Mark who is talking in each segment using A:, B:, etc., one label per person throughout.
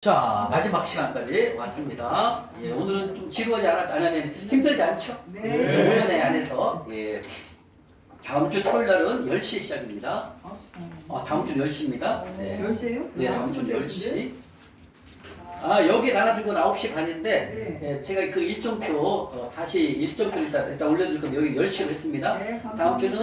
A: 자, 마지막 시간까지 왔습니다. 예, 오늘은 좀 지루하지 않아요? 힘들지 않죠?
B: 네.
A: 오전에 안에서, 예, 다음 주 토요일 날은 10시에 시작입니다. 다음 주 10시입니다. 네.
B: 10시에요?
A: 네, 다음 주 10시. 여기 나눠준 건 9시 반인데,
B: 네.
A: 예, 제가 그 일정표, 다시 일정표를 일단 올려드릴 건데, 여기 10시로 했습니다.
B: 네,
A: 다음 주는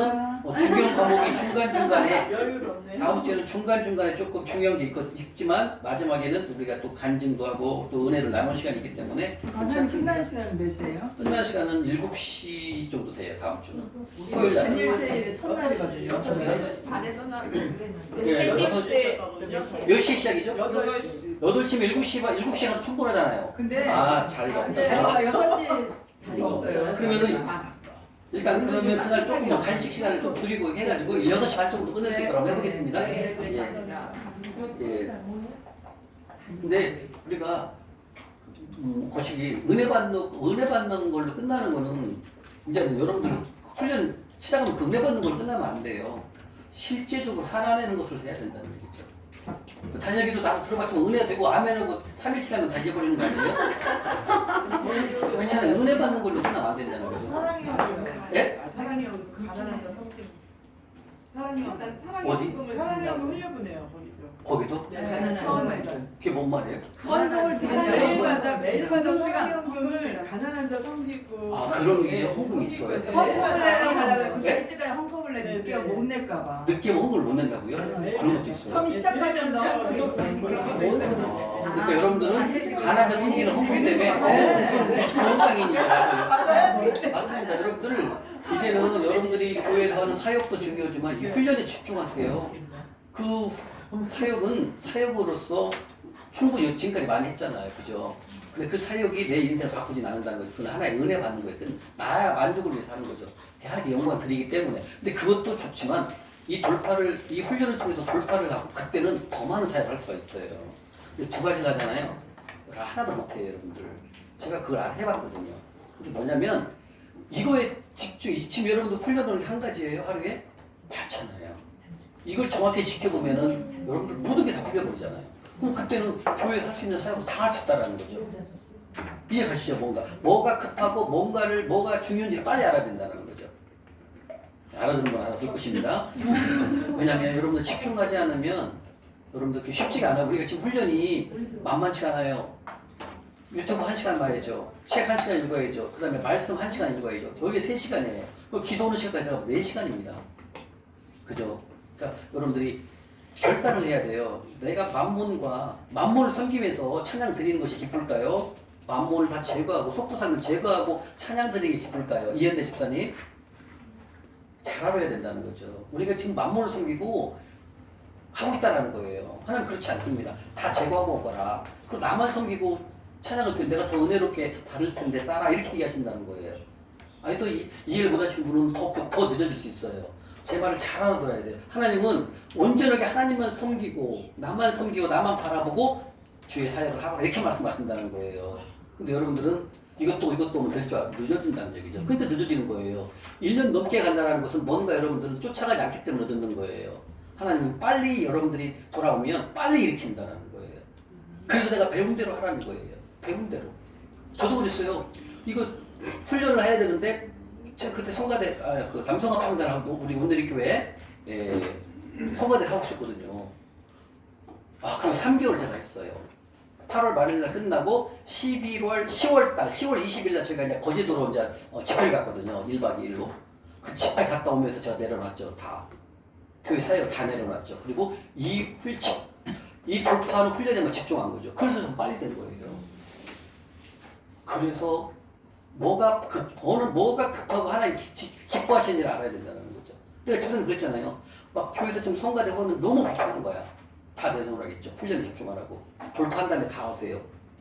A: 중요한 과목이 중간중간에,
B: 여유롭네.
A: 다음 주에는 중간중간에 조금 중요한 게 있지만 마지막에는 우리가 또 간증도 하고 또 은혜를 나눈 시간이기 때문에
B: 선생님 끝나는 시간은 몇 시에요?
A: 끝나는 시간은 7시 정도 돼요. 다음 주는 토요일 날.
B: 단일세일의 첫날이거든요.
C: 8시 반에 끝나기로 그랬는데.
A: 예, 몇 시에 시작이죠?
B: 8시.
A: 8시면 7시간 충분하잖아요.
B: 근데
A: 자리가
B: 저희가
A: 없어요.
B: 6시 자리가 없어요.
A: 그러면은 일단 그러면 그날 조금 더 간식 시간을 좀 줄이고 해가지고 6시 반 정도 끝낼 수 있도록 해보겠습니다.
B: 네,
A: 예.
B: 감사합니다.
A: 예. 근데 우리가 거시기 은혜 받는 걸로 끝나는 거는 이제는 여러분들 훈련 시작하면 그 은혜 받는 걸로 끝나면 안 돼요. 실제적으로 살아내는 것을 해야 된다는 얘기죠. 그 달력에도 다 들어봤지만 은혜 되고 아멘하고 3일 지나면 다 잊어버리는 거 아니에요? 그렇잖아요. 은혜 받는 걸로 끝나면 안 된다는 거죠. 예?
D: 사랑이 가난한 자 성경. 사랑이
A: 어디?
D: 사랑이 흘려보내요 거기도.
A: 거기도?
D: 네,
B: 가난한
D: 처음에.
B: 자.
A: 그게 뭔 말이에요?
B: 헌금을 드린다고.
D: 매일마다
B: 시간.
D: 성경을 가난한 자 섬기고.
A: 그런 게 헌금이 있어요.
B: 헌금을 내라고 근데
A: 네?
B: 일찍까지 헌금을 내
D: 네,
B: 늦게
D: 네.
B: 못 낼까봐.
A: 늦게 헌금을 못 낸다고요? 그런 것도 있어요.
B: 처음 시작하면 너
A: 그러니까 여러분들은 가난한 생기는 헌금 때문에 좋은 땅이니까 맞습니다. 여러분들 이제는 여러분들이 교회에서 하는 사역도 중요하지만 이 훈련에 집중하세요. 그 사역으로서 충분히 지금까지 많이 했잖아요, 그죠? 근데 그 사역이 내 인생을 바꾸진 않는다는 거죠. 그건 하나의 은혜 받는 거예요. 그건 나야 만족을 위해서 하는 거죠. 대학에 영광 드리기 때문에. 근데 그것도 좋지만 이 훈련을 통해서 돌파를 하고 그때는 더 많은 사역을 할 수가 있어요. 근데 두 가지를 하잖아요. 하나도 못해요, 여러분들. 제가 그걸 해봤거든요. 그게 뭐냐면 이거에 지금 여러분들 훈련을 한 가지예요, 하루에? 많잖아요. 이걸 정확히 지켜보면은 여러분들 모든 게 다 풀려버리잖아요. 그럼 그때는 교회에서 할 수 있는 사역을 다 할 수 있다는 거죠. 이해 가시죠? 뭐가 급하고 뭐가 중요한지를 빨리 알아야 된다는 거죠. 알아듣는 건 알아들 것입니다. 왜냐하면 여러분들 집중하지 않으면 여러분들 쉽지가 않아요. 우리가 지금 훈련이 만만치가 않아요. 유튜브 1시간 봐야죠. 책 1시간 읽어야죠. 그 다음에 말씀 1시간 읽어야죠. 여기 3시간이에요. 기도하는 시간까지 하고 4시간입니다. 그죠? 그러니까 여러분들이 결단을 해야 돼요. 내가 만몬을 섬기면서 찬양 드리는 것이 기쁠까요? 만몬을 다 제거하고 속부산을 제거하고 찬양 드리는 게 기쁠까요? 이현대 집사님 잘 알아야 된다는 거죠. 우리가 지금 만몬을 섬기고 하고 있다는 거예요. 하나님 그렇지 않습니다. 다 제거하고 오거라. 그럼 나만 섬기고 찬양을 드리면 내가 더 은혜롭게 받을 텐데 따라 이렇게 얘기하신다는 거예요. 아니 또 이해를 못하시는 분은 더 늦어질 수 있어요. 제 말을 잘 알아들어야 돼요. 하나님은 온전하게 하나님만 섬기고 나만 바라보고 주의 사역을 하라 이렇게 말씀하신다는 거예요. 근데 여러분들은 이것도 오면 될 줄 알고 늦어진다는 얘기죠. 그러니까 늦어지는 거예요. 1년 넘게 간다는 것은 뭔가 여러분들은 쫓아가지 않기 때문에 늦는 거예요. 하나님은 빨리 여러분들이 돌아오면 빨리 일으킨다는 거예요. 그래서 내가 배운 대로 하라는 거예요. 배운 대로. 저도 그랬어요. 이거 훈련을 해야 되는데 제가 그때 성가대 그 담성합 평단하고 우리 오늘의 교회 성가대를 하고 있었거든요. 그럼 3개월 제가 했어요. 8월 말일날 끝나고 10월 20일날 저희가 이제 거제도로 이제 집회를 갔거든요. 1박 2일로. 그 집회 갔다 오면서 제가 내려놨죠. 다. 교회 사역을 다 내려놨죠. 그리고 이 돌파하는 훈련에만 집중한 거죠. 그래서 좀 빨리 된 거예요. 그래서 뭐가 급하고 하나님 기뻐하시는지를 알아야 된다는 거죠. 내가 지금 그랬잖아요. 막 교회에서 지금 성가대 하면 너무 불편한 거야. 다 내놓으라겠죠. 훈련에 집중하라고. 돌파한 다음에 다 하세요.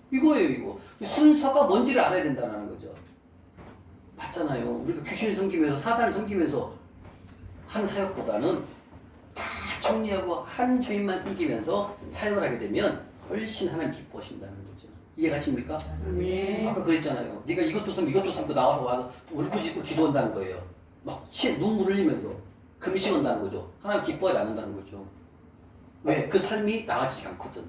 A: 이거예요, 이거. 순서가 뭔지를 알아야 된다는 거죠. 맞잖아요. 우리가 귀신을 섬기면서 사단을 섬기면서 하는 사역보다는 다 정리하고 한 주인만 섬기면서 사역을 하게 되면 훨씬 하나님 기뻐하신다는 거죠. 이해가십니까?
B: 네.
A: 아까 그랬잖아요. 네가 이것도 섬고 나와서 울부짖고 기도한다는 거예요. 막 눈물 흘리면서 금식한다는 거죠. 하나님 기뻐하지 않는다는 거죠. 왜? 그 삶이 나아지지 않거든.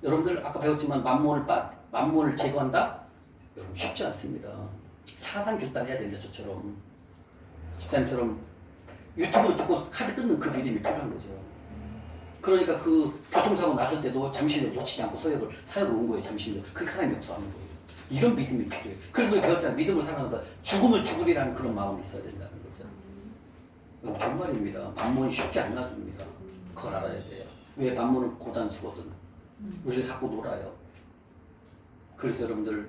A: 여러분들 아까 배웠지만 만몬을 제거한다? 여러분 쉽지 않습니다. 사상 결단해야 된다. 저처럼 집사님처럼 유튜브 듣고 카드 끊는 그 믿음이 필요한 거죠. 그러니까 그 교통사고 났을 때도 잠시도 놓치지 않고 사역을 온 거예요. 잠시도. 그게 하나님이 역사하는 거예요. 이런 믿음이 필요해요. 그래서 우리 배웠잖아요. 믿음을 살아간다. 죽음을 죽으리라는 그런 마음이 있어야 된다는 거죠. 이건 정말입니다. 만몬이 쉽게 안 놔줍니다. 그걸 알아야 돼요. 왜 만몬은 고단수거든. 우리를 갖고 놀아요. 그래서 여러분들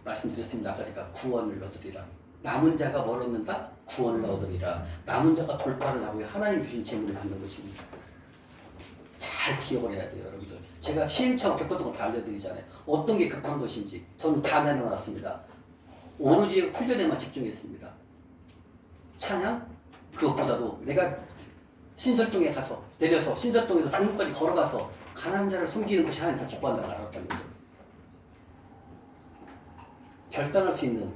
A: 말씀드렸습니다. 아까 제가 구원을 얻으리라. 남은 자가 뭘 얻는다? 구원을 얻으리라. 남은 자가 돌파를 하고 하나님 주신 재물을 받는 것입니다. 잘 기억을 해야 돼요, 여러분들. 제가 시행착오 겪었던 걸 다 알려드리잖아요. 어떤 게 급한 것인지 저는 다 내려놨습니다. 오로지 훈련에만 집중했습니다. 찬양? 그것보다도 내가 신설동에 가서 내려서 신설동에서 종로까지 걸어가서 가난한 자를 섬기는 것이 하나님 더 기뻐한다고 알았다는 거죠. 결단할 수 있는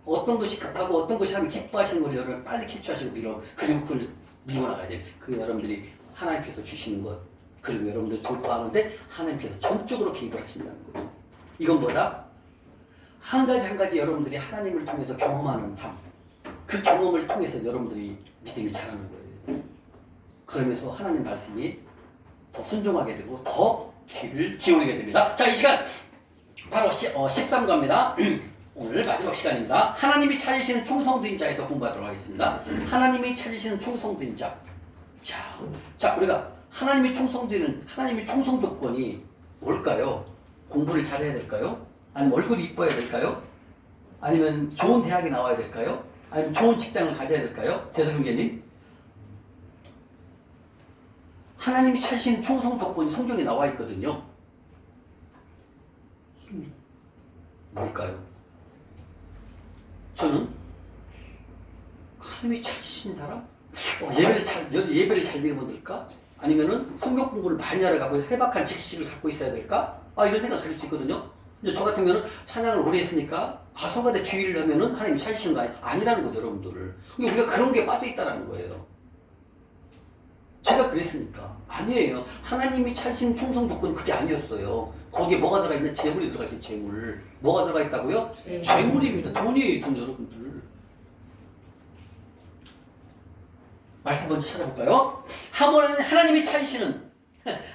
A: 어떤 것이 급하고 어떤 것이 하나님 기뻐하시는 걸 여러분 빨리 캐치하시고 그리고 그걸 밀고 나가야 돼요. 그 여러분들이 하나님께서 주시는 것 그리고 여러분들 돌파하는데 하나님께서 전적으로 개입을 하신다는 거죠. 이건 뭐다? 한 가지 여러분들이 하나님을 통해서 경험하는 삶. 그 경험을 통해서 여러분들이 믿음이 자라는 거예요. 그러면서 하나님 말씀이 더 순종하게 되고 더 귀를 기울이게 됩니다. 자, 이 시간 바로 13과입니다. 오늘 마지막 시간입니다. 하나님이 찾으시는 충성도인 자에 더 공부하도록 하겠습니다. 하나님이 찾으시는 충성도인 자. 자, 우리가 하나님이 충성되는 하나님의 충성 조건이 뭘까요? 공부를 잘해야 될까요? 아니면 얼굴이 이뻐야 될까요? 아니면 좋은 대학에 나와야 될까요? 아니면 좋은 직장을 가져야 될까요? 재석형제님, 하나님이 찾으시는 충성 조건이 성경에 나와 있거든요. 뭘까요? 저는 하나님이 찾으신 사람? 예배를 잘 드리면 될까? 아니면은 성경 공부를 많이 알아가고 해박한 지식을 갖고 있어야 될까? 이런 생각 가질 수 있거든요. 이제 저 같으면은 찬양을 오래 했으니까 성가대 주의를 하면은 하나님이 찾으시는 거 아니라는 거죠, 여러분들을. 우리가 그런 게 빠져 있다라는 거예요. 제가 그랬으니까 아니에요. 하나님이 찾으신 충성 조건은 그게 아니었어요. 거기에 뭐가 들어가 있는 재물이 들어가 있는 재물. 뭐가 들어가 있다고요? 재물입니다. 돈이에요, 돈 여러분들. 말씀 먼저 찾아볼까요? 하나님이 찾으시는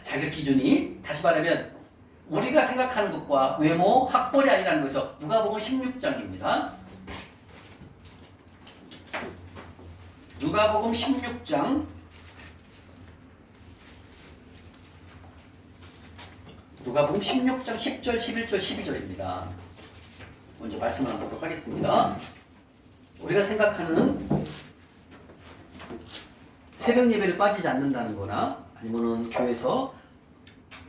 A: 자격 기준이 다시 말하면 우리가 생각하는 것과 외모, 학벌이 아니라는 거죠. 누가복음 16장입니다. 누가복음 16장 누가복음 16장 10절, 11절, 12절입니다. 먼저 말씀을 한번 보도록 하겠습니다. 우리가 생각하는 새벽 예배를 빠지지 않는다는 거나 아니면 교회에서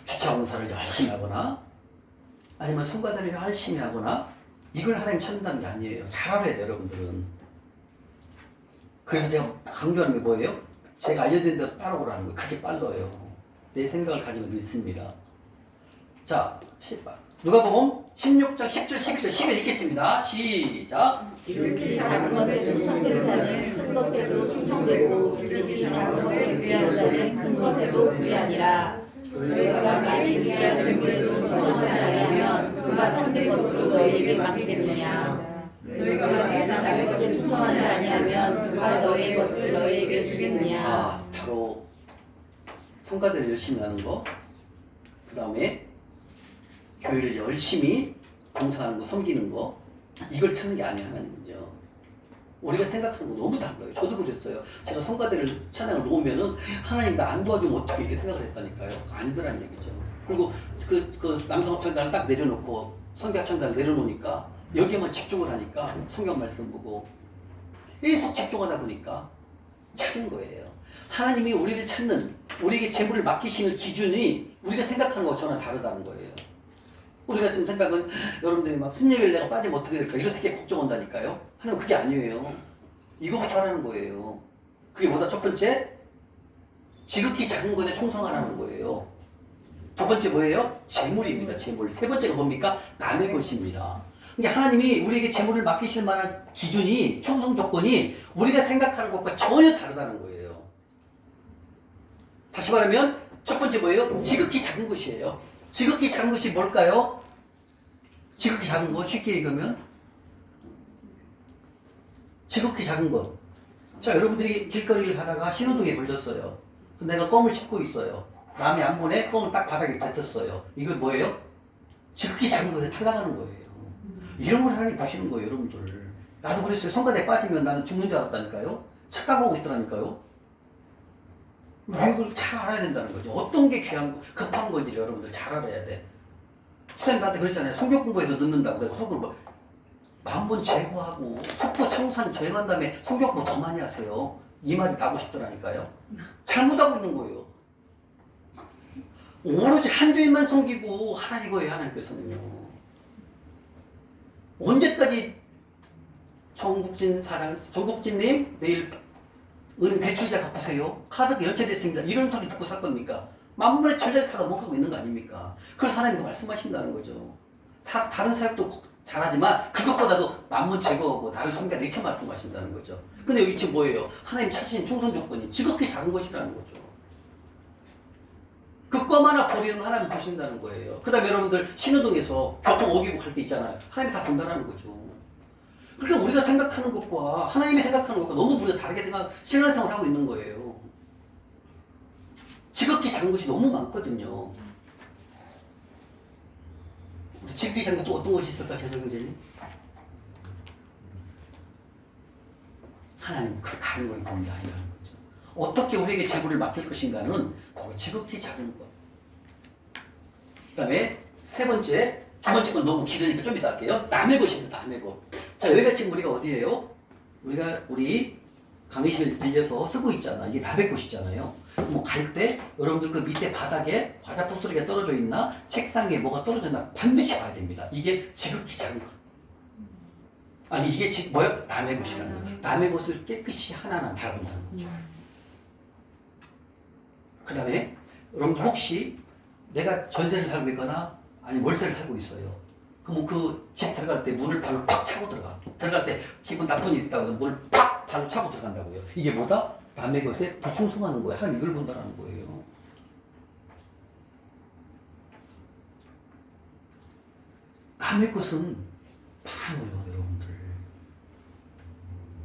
A: 주차 봉사를 열심히 하거나 아니면 성가대를 열심히 하거나 이걸 하나님 찾는다는 게 아니에요. 잘 알아야 돼요, 여러분들은. 그래서 제가 강조하는 게 뭐예요? 제가 알려드린 대로 따라오라는 거예요. 그게 빨라요. 내 생각을 가지고 믿습니다. 자, 누가복음 16장 10절, 11절, 10절 읽겠습니다. 시작.
E: 지극히 작은 것에 충성된 자는 큰 것에도 충성되고 지극히 작은 것에 귀한 자는 큰 것에도 귀하니라. 너희가 많이 귀한 재물에도 충성하지 아니하면 그가 참된 것으로 너희에게 맡기겠느냐. 너희가 만일 남의 것에 충성하지 아니하면 그가 너희의 것을 너희에게 주겠느냐.
A: 바로 성가대를 열심히 하는 거, 그 다음에 교회를 열심히 봉사하는 거, 섬기는 거, 이걸 찾는 게 아니야, 하나님은요. 우리가 생각하는 거 너무 다른 거예요. 저도 그랬어요. 제가 성가대를 찬양을 놓으면은 하나님 나 안 도와주면 어떻게 이렇게 생각을 했다니까요. 아니더란 얘기죠. 그리고 그 남성 합창단을 딱 내려놓고 성교 합창단을 내려놓으니까 여기에만 집중을 하니까 성경 말씀 보고 계속 집중하다 보니까 찾은 거예요. 하나님이 우리를 찾는, 우리에게 재물을 맡기시는 기준이 우리가 생각하는 것과 전혀 다르다는 거예요. 우리가 지금 생각은 여러분들이 막 순례를 내가 빠지면 어떻게 될까 이런 새끼 걱정한다니까요. 하나님 그게 아니에요. 이거부터 하라는 거예요. 그게 뭐다? 첫 번째, 지극히 작은 것에 충성하라는 거예요. 두 번째 뭐예요? 재물입니다. 재물. 세 번째가 뭡니까? 남의 것입니다. 그러니까 하나님이 우리에게 재물을 맡기실 만한 기준이, 충성 조건이 우리가 생각하는 것과 전혀 다르다는 거예요. 다시 말하면 첫 번째 뭐예요? 지극히 작은 것이에요. 지극히 작은 것이 뭘까요? 지극히 작은 거 쉽게 얘기하면 지극히 작은 것. 자, 여러분들이 길거리를 가다가 신호등에 걸렸어요. 내가 껌을 씹고 있어요. 남이 안 보내 껌을 딱 바닥에 뱉었어요. 이건 뭐예요? 지극히 작은 것에 탈락하는 거예요. 이런 걸 하나님 보시는 거예요, 여러분들. 나도 그랬어요. 성가대에 빠지면 나는 죽는 줄 알았다니까요. 착각하고 있더라니까요. 이걸 잘 알아야 된다는 거죠. 어떤 게 귀한, 급한 건지를 여러분들 잘 알아야 돼. 선생님 나한테 그랬잖아요. 성경 공부해서 늦는다고. 내가 속으로 뭐, 10,000번 제거하고 속보 청산 제거한 다음에 성경 공부 더 많이 하세요. 이 말이 나고 싶더라니까요. 잘못하고 있는 거예요. 오로지 한 주인만 섬기고 하라 이거예요, 하나님께서는요. 언제까지 정국진님 내일 은행 대출이자 갚으세요. 카드가 연체됐습니다. 이런 소리 듣고 살 겁니까? 만물의 천재를 타다 못 가고 있는 거 아닙니까? 그래서 하나님이 말씀하신다는 거죠. 다른 사역도 잘하지만 그것보다도 남은 제거하고 나를 섬겨라 이렇게 말씀하신다는 거죠. 근데 여기 지금 뭐예요? 하나님 찾으신 충성 조건이 지극히 작은 것이라는 거죠. 그 껌 하나 버리는 하나님 보신다는 거예요. 그 다음에 여러분들 신호등에서 교통 어기고 갈 때 있잖아요. 하나님이 다 본다는 거죠. 그러니까 우리가 생각하는 것과 하나님이 생각하는 것과 너무 우리가 다르게 신앙생활을 하고 있는 거예요. 지극히 작은 것이 너무 많거든요. 우리 지극히 작은 것도 어떤 것이 있을까, 재석경제님? 하나님 그 다른 걸 보는 게 아니라는 거죠. 어떻게 우리에게 재물을 맡길 것인가는 바로 지극히 작은 것. 그 다음에 세 번째, 두 번째 건 너무 길으니까 좀 이따 할게요. 남의 것입니다. 남의 것. 자, 여기가 지금 우리가 어디예요? 우리 강의실 빌려서 쓰고 있잖아. 이게 남의 것이잖아요. 뭐 갈 때 여러분들 그 밑에 바닥에 과자 포스리가 떨어져 있나, 책상에 뭐가 떨어져 있나 반드시 봐야 됩니다. 이게 지극히 작은 것. 아니 이게 뭐야? 남의 것이라는 거예요. 남의 것을 깨끗이 하나하나 다룬다는 거죠. 그 다음에 여러분들 혹시 내가 전세를 살고 있거나 아니 월세를 살고 있어요. 그럼 그 집 들어갈 때 문을 발로 팍 차고 들어가. 들어갈 때 기분 나쁜 일 있다고 문을 팍 발로 차고 들어간다고요. 이게 뭐다? 남의 것에 불충성하는 거예요. 하나님 이걸 본다라는 거예요. 남의 것은 많아요, 여러분들.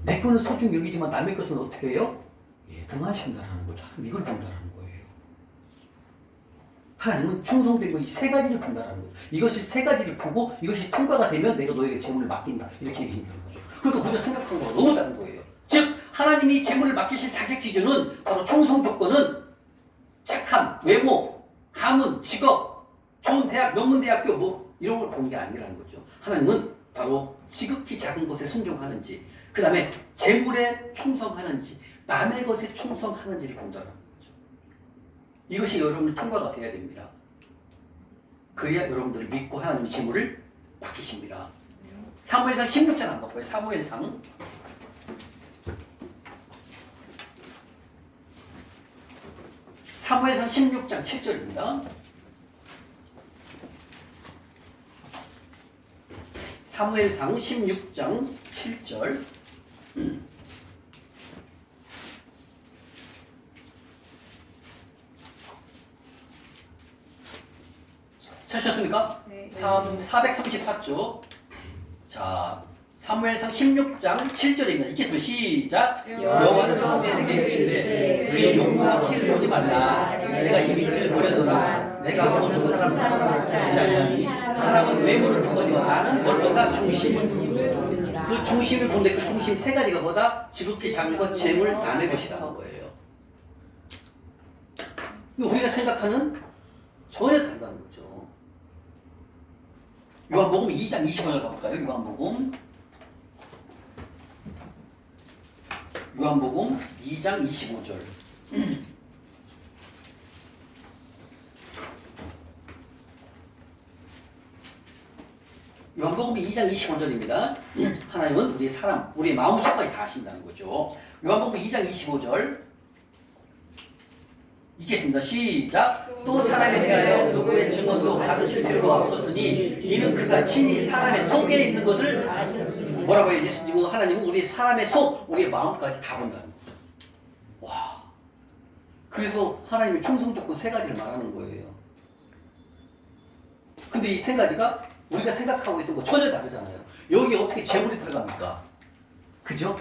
A: 내 거는 소중히 여기지만 남의 것은 어떻게 해요? 예, 등하신다라는 거죠. 하나님 이걸 본다라는 거예요. 하나님은 충성된 거 이 세 가지를 본다라는 거예요. 이것이 세 가지를 보고 이것이 통과가 되면 내가 너에게 재물을 맡긴다. 이렇게 얘기한다는 거죠. 그러니까 우리가 생각하는 거랑 너무 다른 거예요. 즉 하나님이 재물을 맡기실 자격 기준은 바로 충성 조건은 착함, 외모, 가문, 직업, 좋은 대학, 명문대학교 뭐 이런 걸 보는 게 아니라는 거죠. 하나님은 바로 지극히 작은 것에 순종하는지, 그 다음에 재물에 충성하는지, 남의 것에 충성하는지를 본다는 거죠. 이것이 여러분의 통과가 돼야 됩니다. 그래야 여러분들을 믿고 하나님이 재물을 맡기십니다. 사무엘상 16장 한번 봐요. 사무엘상 16장 7절입니다. 사무엘상 16장 7절. 찾으셨습니까?
B: 네.
A: 434쪽. 자, 사무엘상 16장 7절입니다. 읽겠습니다. 시작. 여호와는 모세에게 이르시되 그의 용모와 키를 보지 말라. 내가 이미 그를 보려도다. 내가 모든 사람 같지 아니하니 사람은 외모를 보거니와 나는 뭘 본다? 중심을. 그 중심을 보는데 그 중심 세 가지가 뭐다? 지극히 작은 것, 재물, 남의 것이라는 거예요. 우리가 생각하는 전혀 다르다는 거죠. 요한복음 2장 20절을 가볼까요? 요한복음 2장 25절. 요한복음 2장 25절입니다. 하나님은 우리의 마음속까지 다 아신다는 거죠. 요한복음 2장 25절. 읽겠습니다. 시작. 또 사람에 대하여 누구의 증언도 받으실 필요가 없었으니 이는 그가 친히 사람의 속에 있는 것을 뭐라고 해요? 예수님은 하나님은 우리 사람의 속, 우리의 마음까지 다 본다는 거죠. 와. 그래서 하나님의 충성 조건 세 가지를 말하는 거예요. 근데 이 세 가지가 우리가 생각하고 있던 거 전혀 다르잖아요. 여기 어떻게 재물이 들어갑니까? 그죠?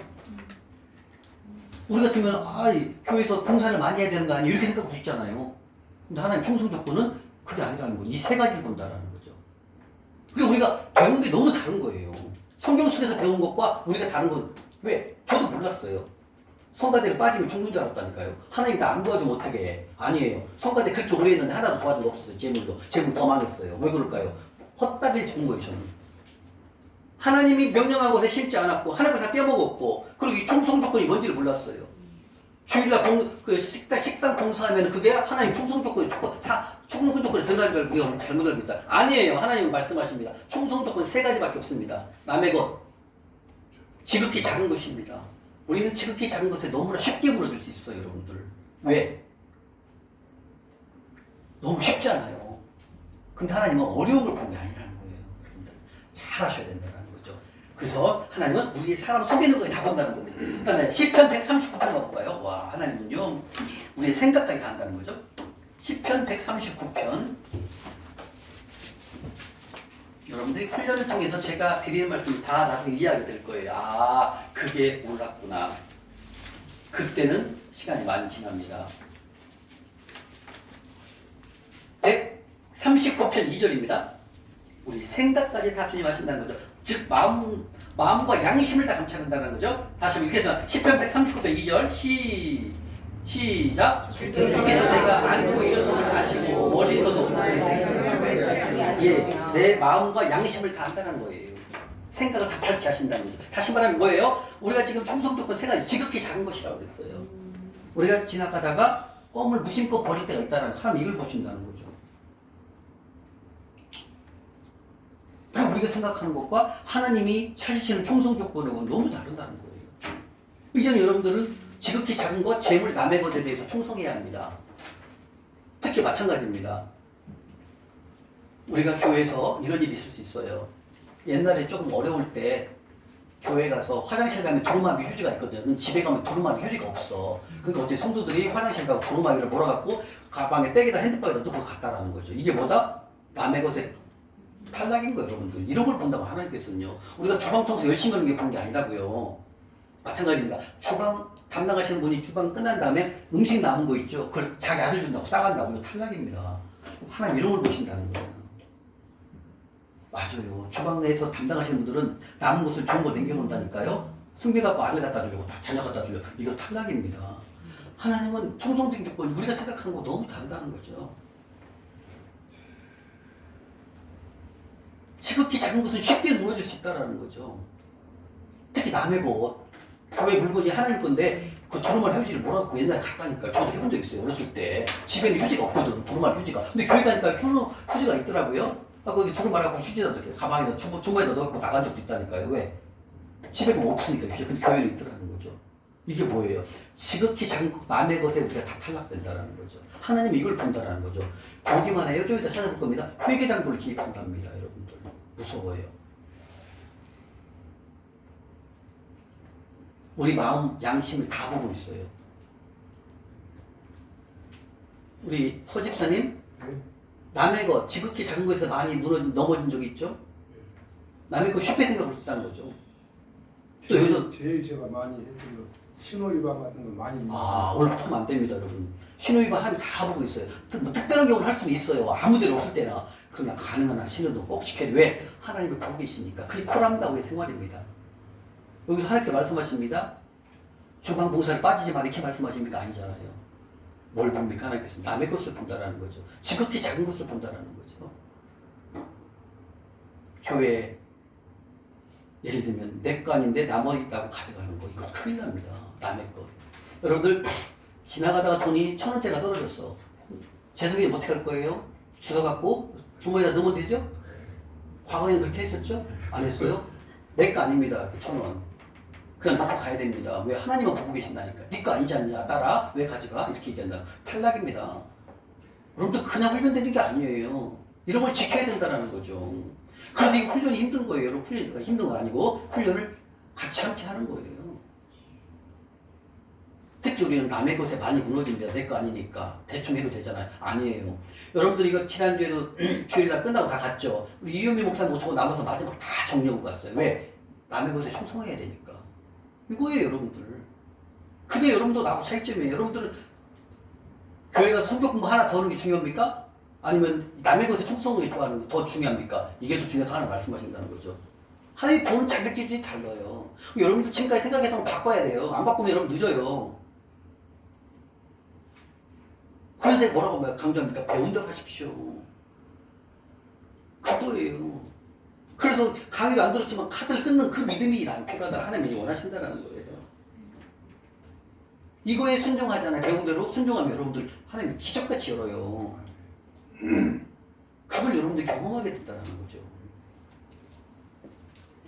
A: 우리 같으면 이 교회에서 봉사를 많이 해야 되는 거 아니에요? 이렇게 생각하고 있잖아요. 근데 하나님 충성 조건은 그게 아니라는 거죠. 이 세 가지를 본다라는 거죠. 그게 우리가 배운 게 너무 다른 거예요. 성경 속에서 배운 것과 우리가 다른 건 왜? 저도 몰랐어요. 성가대를 빠지면 죽는 줄 알았다니까요. 하나님 나 안 도와주면 어떻게 해? 아니에요. 성가대 그렇게 오래 했는데 하나도 도와준 거 없었어요. 재물 더 망했어요. 왜 그럴까요? 헛다리를 짚은 거예요, 저는. 하나님이 명령한 곳에 심지 않았고 하나님을 다 떼먹었고 그리고 이 충성 조건이 뭔지를 몰랐어요. 주일날 식당 봉사하면 그게 하나님 충성 조건이 충성 조건에 들어가는 걸 우리가 잘못 알고 있다. 아니에요. 하나님은 말씀하십니다. 충성 조건 세 가지밖에 없습니다. 남의 것, 지극히 작은 것입니다. 우리는 지극히 작은 것에 너무나 쉽게 무너질 수 있어요, 여러분들. 왜? 너무 쉽잖아요. 근데 하나님은 어려운 걸 본 게 아니라는 거예요. 여러분들 잘 하셔야 된다는 거죠. 그래서 하나님은 우리 사람 속에 있는 거에 다 본다는 겁니다. 그 다음에 시편 139편 가볼까요? 와, 하나님은요 우리의 생각까지 다 한다는 거죠. 시편 139편. 여러분들이 훈련을 통해서 제가 드리는 말씀이 다 나중에 이해하게 될 거예요. 아, 그게 몰랐구나. 그때는 시간이 많이 지납니다. 139편 2절입니다. 우리 생각까지 다 주님 하신다는 거죠. 즉 마음과 양심을 다 감찰한다는 거죠. 다시 한번 이렇게 해서 시편 139편 2절 시작. 주께서 내가 안고 일어섬을 아시고 멀리서도 내 마음과 양심을 다 안다는 거예요. 생각을 다 밝게 하신다는 거죠. 다시 말하면 뭐예요? 우리가 지금 충성 조건 세 가지 지극히 작은 것이라고 그랬어요. 우리가 지나가다가 껌을 무심코 버릴 때가 있다는 사람 이걸 보신다는 거죠. 그러니까 우리가 생각하는 것과 하나님이 찾으시는 충성 조건은 너무 다르다는 거예요. 이제는 여러분들은 지극히 작은 것, 재물, 남의 것에 대해서 충성해야 합니다. 특히 마찬가지입니다. 우리가 교회에서 이런 일이 있을 수 있어요. 옛날에 조금 어려울 때 교회 가서 화장실 가면 두루마리 휴지가 있거든. 집에 가면 두루마리 휴지가 없어. 그러니까 어떻게 성도들이 화장실 가고 두루마리를 몰아갖고 가방에 백에다 핸드백에다 넣고 갔다라는 거죠. 이게 뭐다? 남의 것에 탈락인 거예요, 여러분들. 이런 걸 본다고 하나님께서는요. 우리가 주방 청소 열심히 하는 게 본 게 아니라고요. 마찬가지입니다. 주방 담당하시는 분이 주방 끝난 다음에 음식 남은 거 있죠. 그걸 자기 아들 준다고 싸간다고. 이거 탈락입니다. 하나님 이런 걸 보신다는 거예요. 맞아요. 주방 내에서 담당하시는 분들은 남은 것을 좋은 거 남겨놓는다니까요. 숭배갖고 아들 갖다 주려고 자녀 갖다 주려고. 이거 탈락입니다. 하나님은 충성된 조건이 우리가 생각하는 거 너무 다르다는 거죠. 지극히 작은 것은 쉽게 무너질 수 있다는 거죠. 특히 남의 것, 교회 물건이 하나님 건데 그 두루마리 휴지를 몰아갖고 옛날에 갔다니까. 저도 해본 적 있어요. 어렸을 때. 집에는 휴지가 없거든. 두루마리 휴지가. 근데 교회 가니까 휴지가 있더라고요. 거기 두루마리하고 휴지다 이렇게 가방에다 주머니에다 넣고 나간 적도 있다니까요. 왜? 집에 뭐 없으니까 휴지. 근데 교회는 있더라는 거죠. 이게 뭐예요? 지극히 작은 남의 것에 우리가 다 탈락된다라는 거죠. 하나님이 이걸 본다라는 거죠. 보기만 해요. 좀 이따 찾아볼 겁니다. 회계장부를 기입한답니다, 여러분들. 무서워요. 우리 마음, 양심을 다 보고 있어요. 우리 서 집사님, 남의 것, 지극히 작은 것에서 많이 넘어진 적이 있죠? 남의 것 쉽게 생각을 했다는 거죠. 또 여기서
F: 제일 제가 많이 했던 거 신호위반 같은 거 많이
A: 올라타면 안 됩니다, 여러분. 신호위반 하면 다 보고 있어요. 뭐 특별한 경우는 할 수는 있어요. 아무 데나 없을 때나. 그러나 가능한 한 신호도 꼭 지켜야 돼. 왜? 하나님을 보고 계시니까. 그게 코람다고의 생활입니다. 여기서 하나님께 말씀하십니다. 주방 봉사를 빠지지 마 이렇게 말씀하십니까? 아니잖아요. 뭘 봅니까? 하나님께서 남의 것을 본다라는 거죠. 지극히 작은 것을 본다라는 거죠. 교회 예를 들면 내 거 아닌데 나머지 있다고 가져가는 거 이거 큰일 납니다. 남의 것. 여러분들 지나가다가 돈이 1,000원짜리가 떨어졌어. 죄송해요. 어떻게 할 거예요? 주워갖고 주머니에다 넣으면 되죠? 과거에는 그렇게 했었죠? 안 했어요? 내 거 아닙니다. 1,000원. 그냥 놓고 가야 됩니다. 왜? 하나님은 보고 계신다니까. 네 거 아니지 않냐? 따라. 왜 가져가? 이렇게 얘기한다. 탈락입니다. 여러분들 그냥 훈련되는 게 아니에요. 이런 걸 지켜야 된다는 거죠. 그래서 이 훈련이 힘든 거예요. 여러분 훈련이 힘든 건 아니고 훈련을 같이 함께 하는 거예요. 특히 우리는 남의 것에 많이 무너집니다. 내 거 아니니까 대충 해도 되잖아요. 아니에요. 여러분들 이거 지난주에도 주일날 끝나고 다 갔죠. 우리 이유미 목사님 오시고 남아서 마지막 다 정리하고 갔어요. 왜? 남의 것에 충성해야 되니까. 이거예요, 여러분들. 그게 여러분도 나하고 차이점이에요. 여러분들은 교회 가서 성경 공부 하나 더 하는 게 중요합니까? 아니면 남의 것에 충성을 좋아하는 게 더 중요합니까? 이게 더 중요하다고 하나 말씀하신다는 거죠. 하나님 보는 자격 기준이 달라요. 여러분들 지금까지 생각했던 거 바꿔야 돼요. 안 바꾸면 여러분 늦어요. 그래서 내가 뭐라고 강조합니까? 배운 대로 하십시오. 그거예요. 그래서 강의도 안 들었지만 카드를 끊는 그 믿음이 나는 필요하다. 하나님이 원하신다는 거예요. 이거에 순종하잖아요. 배운 대로 순종하면 여러분들 하나님 기적같이 열어요. 그걸 여러분들 경험하게 된다는 거죠.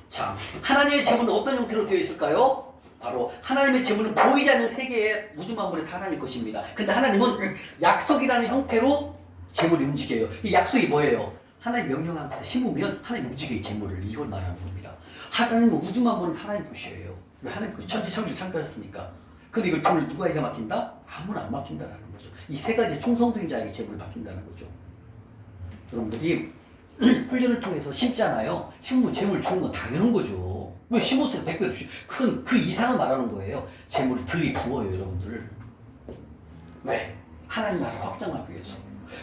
A: 자, 하나님의 재물은 어떤 형태로 되어 있을까요? 바로 하나님의 재물은 보이지 않는 세계의 우주 만물의 다 하나님의 것입니다. 근데 하나님은 약속이라는 형태로 재물이 움직여요. 이 약속이 뭐예요? 하나님 명령한 것을 심으면 하나님 움직여요. 재물을. 이걸 말하는 겁니다. 하나님은 우주 만물은 하나님 것이에요. 왜? 하나님 그 천지 창조를 창조하셨으니까. 근데 이걸 돈을 누구에게 맡긴다? 아무나 안 맡긴다라는 거죠. 이 세 가지 충성된 자에게 재물을 맡긴다는 거죠. 여러분들이 훈련을 통해서 심잖아요. 심으면 재물 주는 건 당연한 거죠. 왜 심었어요? 100배로 그 이상을 말하는 거예요. 재물을 들이부어요, 여러분들. 왜? 하나님 나라 확장하기 위해서.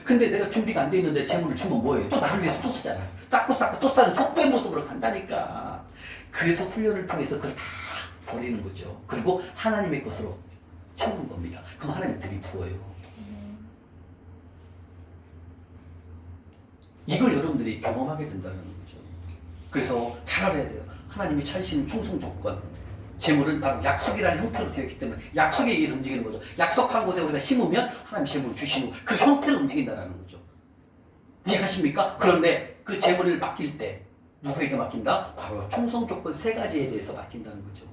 A: 근데 내가 준비가 안 돼 있는데 재물을 주면 뭐예요? 또 나를 위해서 또 쓰잖아. 쌓고 또 쌓는 속된 모습으로 간다니까. 그래서 훈련을 통해서 그걸 다 버리는 거죠. 그리고 하나님의 것으로 채우는 겁니다. 그럼 하나님 들이부어요. 이걸 여러분들이 경험하게 된다는 거죠. 그래서 잘 알아야 돼요. 하나님이 찾으시는 충성 조건, 재물은 바로 약속이라는 형태로 되어 있기 때문에 약속에 의해서 움직이는 거죠. 약속한 곳에 우리가 심으면 하나님 재물을 주시고 그 형태로 움직인다는 거죠. 이해하십니까? 그런데 그 재물을 맡길 때 누구에게 맡긴다? 바로 충성 조건 세 가지에 대해서 맡긴다는 거죠.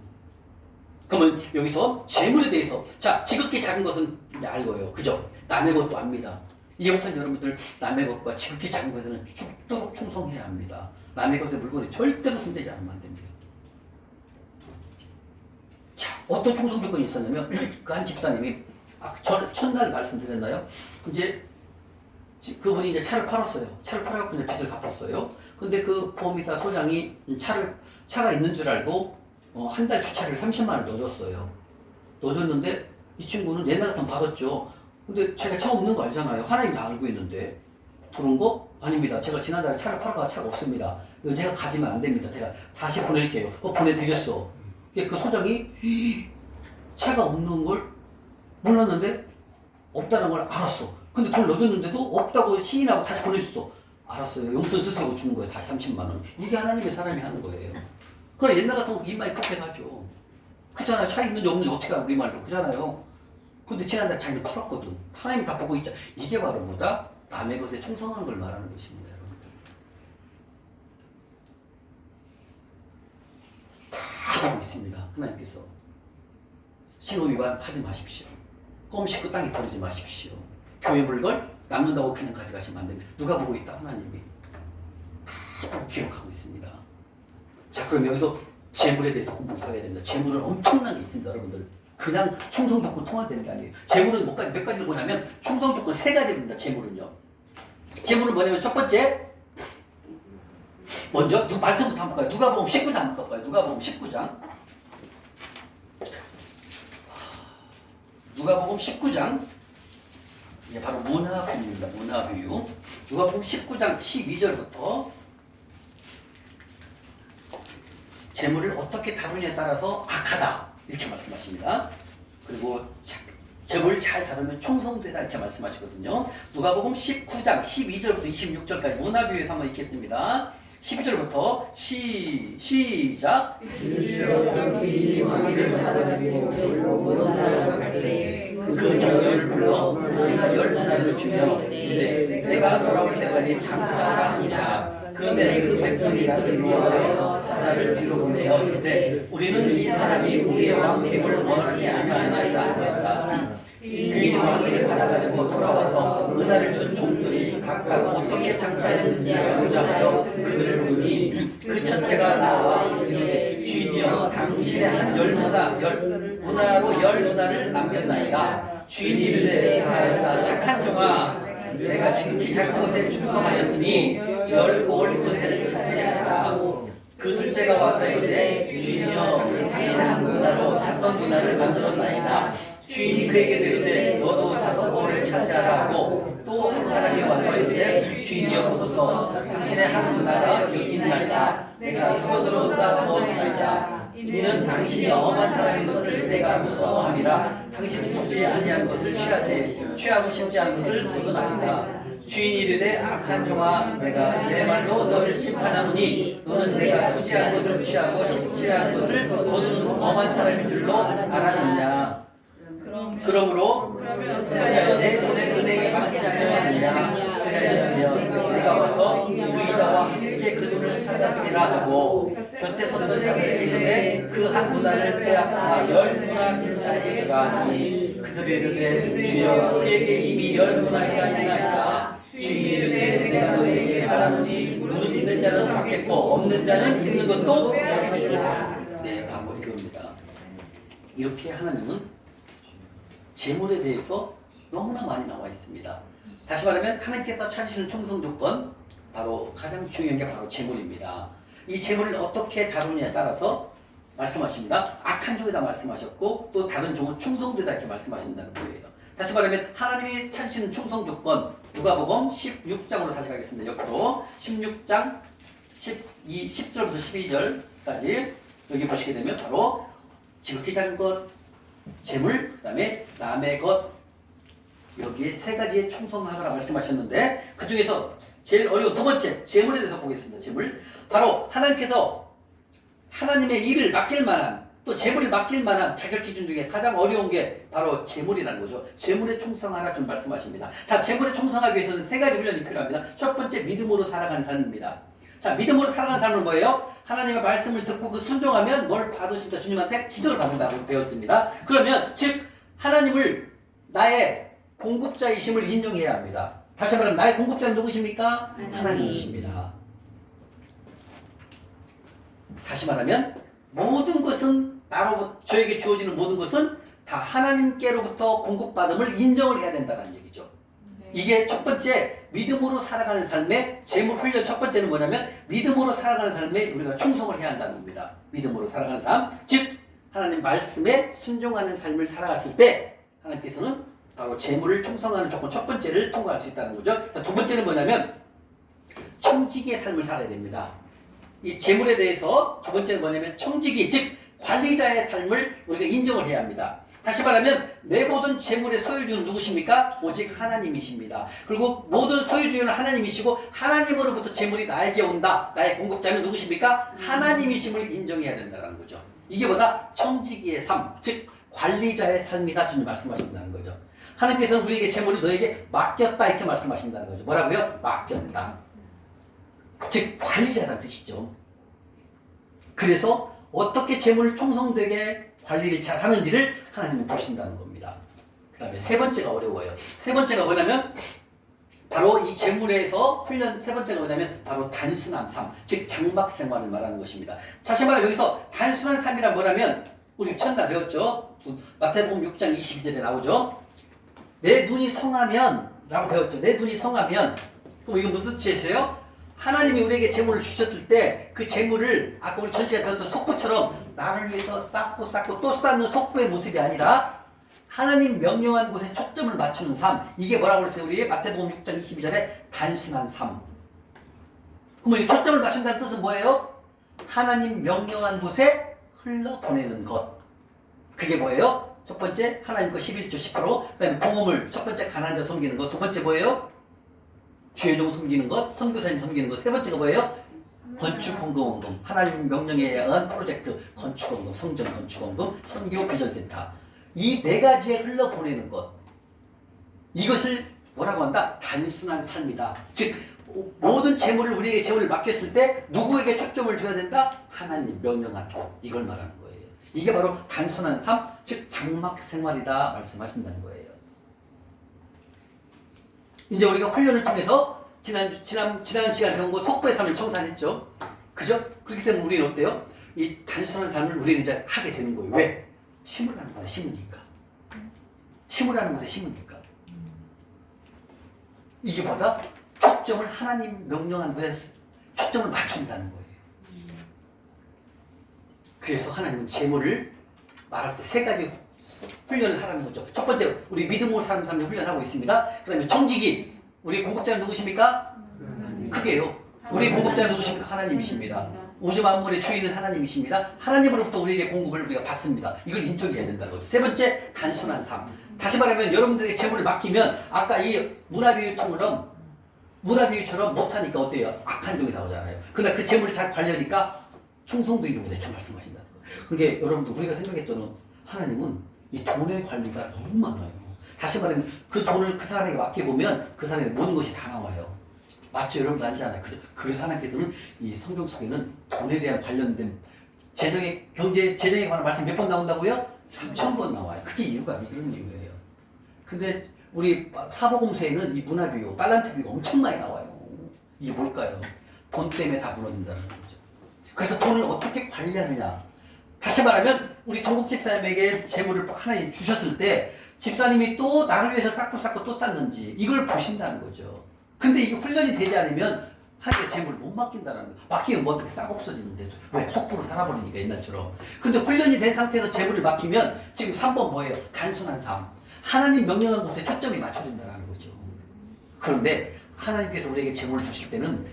A: 그러면 여기서 재물에 대해서 자, 지극히 작은 것은 이제 알고요. 그죠? 남의 것도 압니다. 이제부터는 여러분들 남의 것과 지극히 작은 것에는 죽도록 충성해야 합니다. 남의 것의 물건에 절대로 손대지 않으면 안 됩니다. 자, 어떤 충성 조건이 있었냐면 그 한 집사님이 첫날 말씀드렸나요? 이제 그분이 이제 차를 팔았어요. 차를 팔아갖고 이제 빚을 갚았어요. 근데 그 보험회사 소장이 차가 있는 줄 알고 한 달 주차를 30만 원 넣어줬어요. 넣어줬는데 이 친구는 옛날 같으면 받았죠. 근데 제가 차 없는 거 알잖아요. 하나님 다 알고 있는데 들은 거? 아닙니다. 제가 지난달에 차를 팔아가 차가 없습니다. 이거 제가 가지면 안 됩니다. 제가 다시 보낼게요. 보내드렸어. 그 소장이 차가 없는 걸 몰랐는데 없다는 걸 알았어. 근데 돈 넣어줬는데도 없다고 시인하고 다시 보내줬어. 알았어요. 용돈 쓰세요. 주는 거예요. 다시 30만 원. 이게 하나님의 사람이 하는 거예요. 그럼 옛날 같으면 입만이 퍽해가죠. 그잖아요. 차 있는지 없는지 어떻게 알아? 우리 말로. 그잖아요. 근데 지난달 자기는 팔았거든. 하나님 다 보고 있자. 이게 바로 뭐다? 남의 것에 충성하는 걸 말하는 것입니다. 여러분들. 다 하고 있습니다. 하나님께서. 신호 위반하지 마십시오. 껌 씹고 땅에 버리지 마십시오. 교회 물건 남는다고 그냥 가져가시면 안 됩니다. 누가 보고 있다? 하나님이. 다 보고 기록하고 있습니다. 자, 그럼 여기서 재물에 대해서 공부해야 됩니다. 재물은 엄청난 게 있습니다, 여러분들. 그냥 충성 조건 통화되는 게 아니에요. 재물은 몇 가지를 뭐냐면 충성 조건 세 가지입니다. 재물은요. 재물은 뭐냐면 첫 번째, 먼저 말씀부터 한번 볼까요? 누가복음 19장 한번 볼까요? 누가복음 19장. 누가복음 19장. 이게 바로 문화비유입니다. 문화비유. 누가복음 19장 12절부터 재물을 어떻게 다루냐에 따라서 악하다 이렇게 말씀하십니다. 그리고 재물을 잘 다루면 충성되다 이렇게 말씀하시거든요. 누가복음 19장 12절부터 26절까지 문화비유에서 한번 읽겠습니다. 12절부터 시작. 그 정열을 불러 너희가 열 문화를 주며 내가 돌아올 때까지 장사하라 하니라. 그런데 그 백성이 나를 미워하여 사자를 뒤로 보내어 이르되 우리는 이 사람이 우리의 왕됨을 원하지 아니하나이다 하였다. 그들이 왕위를 받아가지고 돌아와서 은혜를 준 종들이 각각 어떻게 장사했는지 알고자 하여 그들을 부르니 그 첫째가 나와 이르되 주인이여 당신의 한 열 문화로 열 문화를 남겨 아니하리이다. 주인이 이르되 잘하였다. 착한 종아, 내가 지극히 작은 것에 충성하였으니 열고 올 것을 차지하라. 그 둘째가 와서 이르되 주인이여 당신의 한 문화로 낯선 문화를 만들었나이다. 주인이 그에게 이르되 너도 5골을 차지하라 하고 또 한 사람이 와서 이르되 주인이여 보소서 당신의 한 문화가 여기 있나이다. 내가 수건으로 쌓아두었나이다. 이는 당신이 엄한 사람인 것을 내가 무서워함이라. 당신이 주지 아니한 것을 취하고 싶지 않은 것을 거둔하리라. 주인이 이르되 악한 종아, 내가 내 말로 너를 심판하노니 너는 내가 투지한 것을 취하고 싶지 않은 것을 거두는 엄한 사람인 줄로 알았느냐. 그러므로 투자여 내 돈을 은행에 맡기지 아니하느냐. 그리하여 내가 와서 그 이자와 함께 그 돈을 찾았으리라 하고 곁에 섰던 자들에게 이르되 그 한 문화를 빼앗아 10문화 된 자에게 주라 하니 그들이 이르되 주여 우리에게 이미 10문화가 있나이다. 주인이 이르되 내가 너희에게 말하노니 무릇 있는 자는 받겠고 없는 자는 있는 것도 빼앗기리라. 네, 바로 이겁니다. 이렇게 하나님은 재물에 대해서 너무나 많이 나와 있습니다. 다시 말하면 하나님께서 찾으시는 충성 조건, 바로 가장 중요한 게 바로 재물입니다. 이 재물을 어떻게 다루느냐에 따라서 말씀하십니다. 악한 종에다 말씀하셨고 또 다른 종은 충성되다 이렇게 말씀하신다는 거예요. 다시 말하면 하나님이 찾으시는 충성 조건, 누가복음 16장으로 다시 가겠습니다. 옆으로 16장 10절부터 12절까지 여기 보시게 되면 바로 지극히 작은 것, 재물, 그 다음에 남의 것, 여기에 세 가지의 충성하라 말씀하셨는데 그 중에서 제일 어려운 두 번째 재물에 대해서 보겠습니다. 재물, 바로 하나님께서 하나님의 일을 맡길 만한 또 재물이 맡길 만한 자격 기준 중에 가장 어려운 게 바로 재물이라는 거죠. 재물에 충성하라 좀 말씀하십니다. 자, 재물에 충성하기 위해서는 세 가지 훈련이 필요합니다. 첫 번째, 믿음으로 살아가는 삶입니다. 자, 믿음으로 살아가는 삶은 뭐예요? 하나님의 말씀을 듣고 그 순종하면 뭘 받으신다, 주님한테 기적을 받는다고 배웠습니다. 그러면 즉 하나님을 나의 공급자이심을 인정해야 합니다. 다시 말하면 나의 공급자는 누구십니까? 하나님이십니다. 다시 말하면 모든 것은 저에게 주어지는 모든 것은 다 하나님께로부터 공급받음을 인정을 해야 된다는 얘기죠. 이게 첫 번째 믿음으로 살아가는 삶의 재물 훈련 첫 번째는 뭐냐면 믿음으로 살아가는 삶에 우리가 충성을 해야 한다는 겁니다. 믿음으로 살아가는 삶, 즉 하나님 말씀에 순종하는 삶을 살아갔을 때 하나님께서는 바로 재물을 충성하는 조건 첫 번째를 통과할 수 있다는 거죠. 두 번째는 뭐냐면 청지기의 삶을 살아야 됩니다. 이 재물에 대해서 두 번째는 뭐냐면 청지기, 즉 관리자의 삶을 우리가 인정을 해야 합니다. 다시 말하면 내 모든 재물의 소유주는 누구십니까? 오직 하나님이십니다. 그리고 모든 소유주는 하나님이시고 하나님으로부터 재물이 나에게 온다. 나의 공급자는 누구십니까? 하나님이심을 인정해야 된다는 거죠. 이게 뭐다? 청지기의 삶, 즉 관리자의 삶이다. 주님 말씀하신다는 거죠. 하나님께서는 우리에게 재물을 너에게 맡겼다 이렇게 말씀하신다는 거죠. 뭐라고요? 맡겼다. 즉 관리자라는 뜻이죠. 그래서 어떻게 재물을 총성되게 관리를 잘 하는지를 하나님은 보신다는 겁니다. 그 다음에 세 번째가 어려워요. 세 번째가 뭐냐면 바로 이 재물에서 훈련 세 번째가 뭐냐면 바로 단순한 삶, 즉 장막 생활을 말하는 것입니다. 다시 말해 여기서 단순한 삶이란 뭐냐면 우리 첫날 배웠죠. 마태복음 6장 22절에 나오죠. 내 눈이 성하면 라고 배웠죠. 내 눈이 성하면 그럼 이거 무슨 뜻이에요? 하나님이 우리에게 재물을 주셨을 때 그 재물을 아까 우리 전체가 배웠던 속부처럼 나를 위해서 쌓고 또 쌓는 속부의 모습이 아니라 하나님 명령한 곳에 초점을 맞추는 삶, 이게 뭐라고 그랬어요? 우리 마태복음 6장 22절에 단순한 삶. 그럼 이 초점을 맞춘다는 뜻은 뭐예요? 하나님 명령한 곳에 흘러보내는 것. 그게 뭐예요? 첫 번째 하나님 거 11조 10%, 그 다음에 공업을 첫 번째 가난한 자 섬기는 것, 두 번째 뭐예요? 주의종 섬기는 것, 선교사님 섬기는 것, 세 번째가 뭐예요? 건축헌금원금, 하나님 명령에 의한 프로젝트, 건축헌금, 성전 건축헌금, 선교 비전센터. 이 네 가지에 흘러보내는 것. 이것을 뭐라고 한다? 단순한 삶이다. 즉 모든 재물을 우리에게 재물을 맡겼을 때 누구에게 초점을 줘야 된다? 하나님 명령한 것. 이걸 말하는 거예요. 이게 바로 단순한 삶, 즉 장막 생활이다 말씀하신다는 거예요. 이제 우리가 훈련을 통해서 지난 시간에 배운 거 속부의 삶을 청산했죠. 그죠? 그렇기 때문에 우리는 어때요? 이 단순한 삶을 우리는 이제 하게 되는 거예요. 왜? 심으라는 거야, 심으니까. 심으라는 곳에 심으니까. 이게 뭐다? 초점을 하나님 명령한 곳에 초점을 맞춘다는 거예요. 그래서 하나님은 재물을 말할 때 세 가지 훈련을 하라는 거죠. 첫 번째, 우리 믿음으로 사는 사람들 훈련하고 있습니다. 그 다음에 청지기, 우리 공급자는 누구십니까? 크게요. 우리 공급자는 누구십니까? 하나님이십니다. 우주 만물의 주인은 하나님이십니다. 하나님으로부터 우리에게 공급을 우리가 받습니다. 이걸 인정해야 된다는 거죠. 세 번째, 단순한 삶. 다시 말하면 여러분들에게 재물을 맡기면 아까 이 문화비유처럼 못하니까 어때요? 악한 종이 나오잖아요. 그러나 그 재물을 잘 관리하니까 충성도 이루고 이렇게 말씀하신다는 거예요. 그게 여러분들 우리가 생각했던 하나님은 이 돈의 관리가 너무 많아요. 다시 말하면 그 돈을 그 사람에게 맡겨보면 그 사람의 모든 것이 다 나와요. 맞죠? 여러분도 알잖아요. 그래서 하나님께서는 이 성경 속에는 돈에 대한 관련된 재정에 관한 말씀 몇 번 나온다고요? 3,000번 나와요. 그게 이유가 이런 이유예요. 근데 우리 사복음서에는 이 문화비유, 달란트 비유가 엄청 많이 나와요. 이게 뭘까요? 돈 때문에 다 무너진다는 거죠. 그래서 돈을 어떻게 관리하느냐. 다시 말하면 우리 정국 집사님에게 재물을 하나님 주셨을 때 집사님이 또 나를 위해서 쌓고 또 쌓는지 이걸 보신다는 거죠. 근데 이게 훈련이 되지 않으면 하나님께 재물을 못 맡긴다는 거예요. 맡기면 뭐 어떻게 싹 없어지는데 왜? 속도로 살아버리니까 옛날처럼. 근데 훈련이 된 상태에서 재물을 맡기면 지금 3번 뭐예요? 단순한 삶. 하나님 명령한 곳에 초점이 맞춰진다는 거죠. 그런데 하나님께서 우리에게 재물을 주실 때는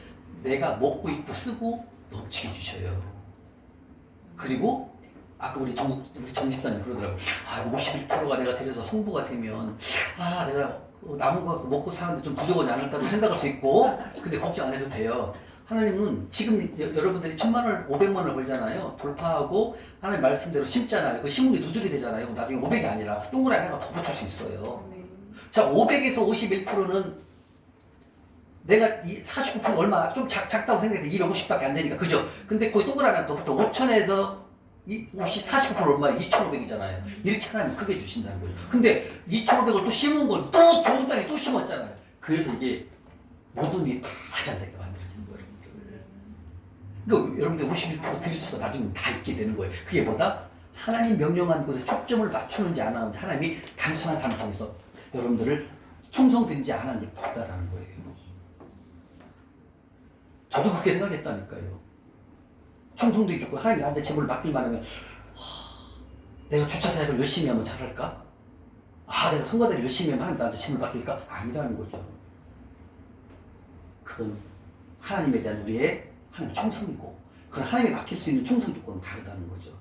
A: 내가 먹고 입고 쓰고 넘치게 주셔요. 그리고 아까 우리 정 집사님 그러더라고요. 51%가 내가 데려서 성부가 되면 내가 남은 거 먹고 사는데 좀 부족하지 않을까도 생각할 수 있고, 근데 걱정 안 해도 돼요. 하나님은 지금 여러분들이 1,000만 원, 500만 원을 벌잖아요. 돌파하고 하나님 말씀대로 심잖아요. 그 심은 게 누적이 되잖아요. 나중에 500이 아니라 동그라미 하나 더 붙일 수 있어요. 자, 500에서 51%는 내가 이 49% 얼마 좀 작다고 생각했는데 250밖에 안 되니까 그죠? 근데 거기 동그라미 하나 더 붙어 5,000에서 49% 얼마야? 2,500이잖아요. 이렇게 하나님 크게 주신다는 거죠. 근데 2,500을 또 심은 건 또 좋은 땅에 또 심었잖아요. 그래서 이게 모든 일이 다 잘 되게 만들어지는 거예요, 여러분들. 그러니까 여러분들 51% 드릴 수가 나중에 다 있게 되는 거예요. 그게 뭐다? 하나님 명령한 곳에 초점을 맞추는지 안 하는지 하나님이 단순한 삶을 통해서 여러분들을 충성된지 안 하는지 본다라는 거예요. 저도 그렇게 생각했다니까요. 충성도 있고 하나님 나한테 재물을 맡길만 하면 내가 주차 사역을 열심히 하면 잘할까? 내가 성가대를 열심히 하면 하나님 나한테 재물을 맡길까? 아니라는 거죠. 그건 하나님에 대한 우리의 하나님 충성이고 그건 하나님이 맡길 수 있는 충성 조건은 다르다는 거죠.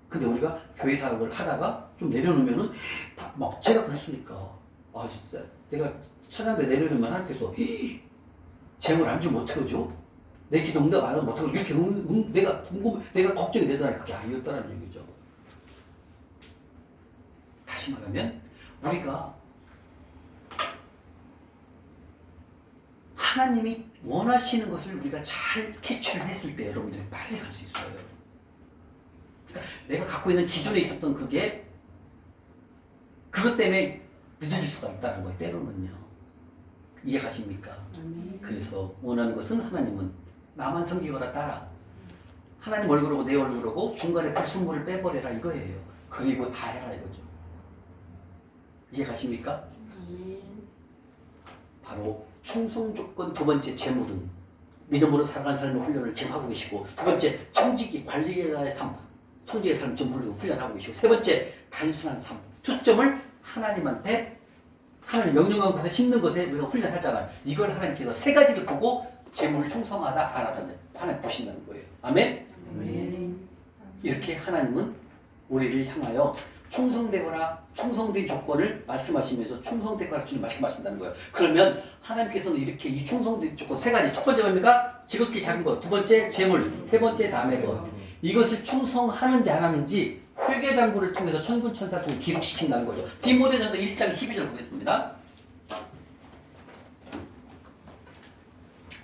A: 근데 우리가 교회 사역을 하다가 좀 내려놓으면은 막 제가 그랬으니까 진짜 내가 찬양대 내려놓으면 하나님께서 재물 안 주면 어떻게 하죠? 내 기도 응답 안 하면 어떡하고 이렇게 내가 걱정이 되더라. 그게 아니었다는 얘기죠. 다시 말하면 우리가 하나님이 원하시는 것을 우리가 잘 캐치를 했을 때 여러분들이 빨리 갈 수 있어요. 그러니까 내가 갖고 있는 기존에 있었던 그것 때문에 늦어질 수가 있다는 거예요. 때로는요. 이해가십니까? 그래서 원하는 것은 하나님은 나만 섬기거라 따라. 하나님 얼굴하고 내 얼굴하고 중간에 불순물을 빼버려라 이거예요. 그리고 다 해라 이거죠. 이해가십니까? 바로 충성 조건 두 번째 재물은 믿음으로 살아가는 삶의 훈련을 지금 하고 계시고, 두 번째 청지기 관리자의 삶, 청지기의 삶 좀 훈련하고 계시고, 세 번째 단순한 삶, 초점을 하나님한테 하나님 명령한 곳에 심는 것에 우리가 훈련하잖아요. 이걸 하나님께서 세 가지를 보고 재물을 충성하다 안 하다 하나님 보신다는 거예요. 아멘? 이렇게 하나님은 우리를 향하여 충성된 조건을 말씀하시면서 충성되거라 주님 말씀하신다는 거예요. 그러면 하나님께서는 이렇게 이 충성된 조건 세 가지, 첫 번째 뭡니까? 지극히 작은 것, 두 번째 재물, 세 번째 남의 것. 이것을 충성하는지 안 하는지 회개장구를 통해서 천군천사를 통해 기록시킨다는 거죠. 디모데전서 1장 12절 보겠습니다.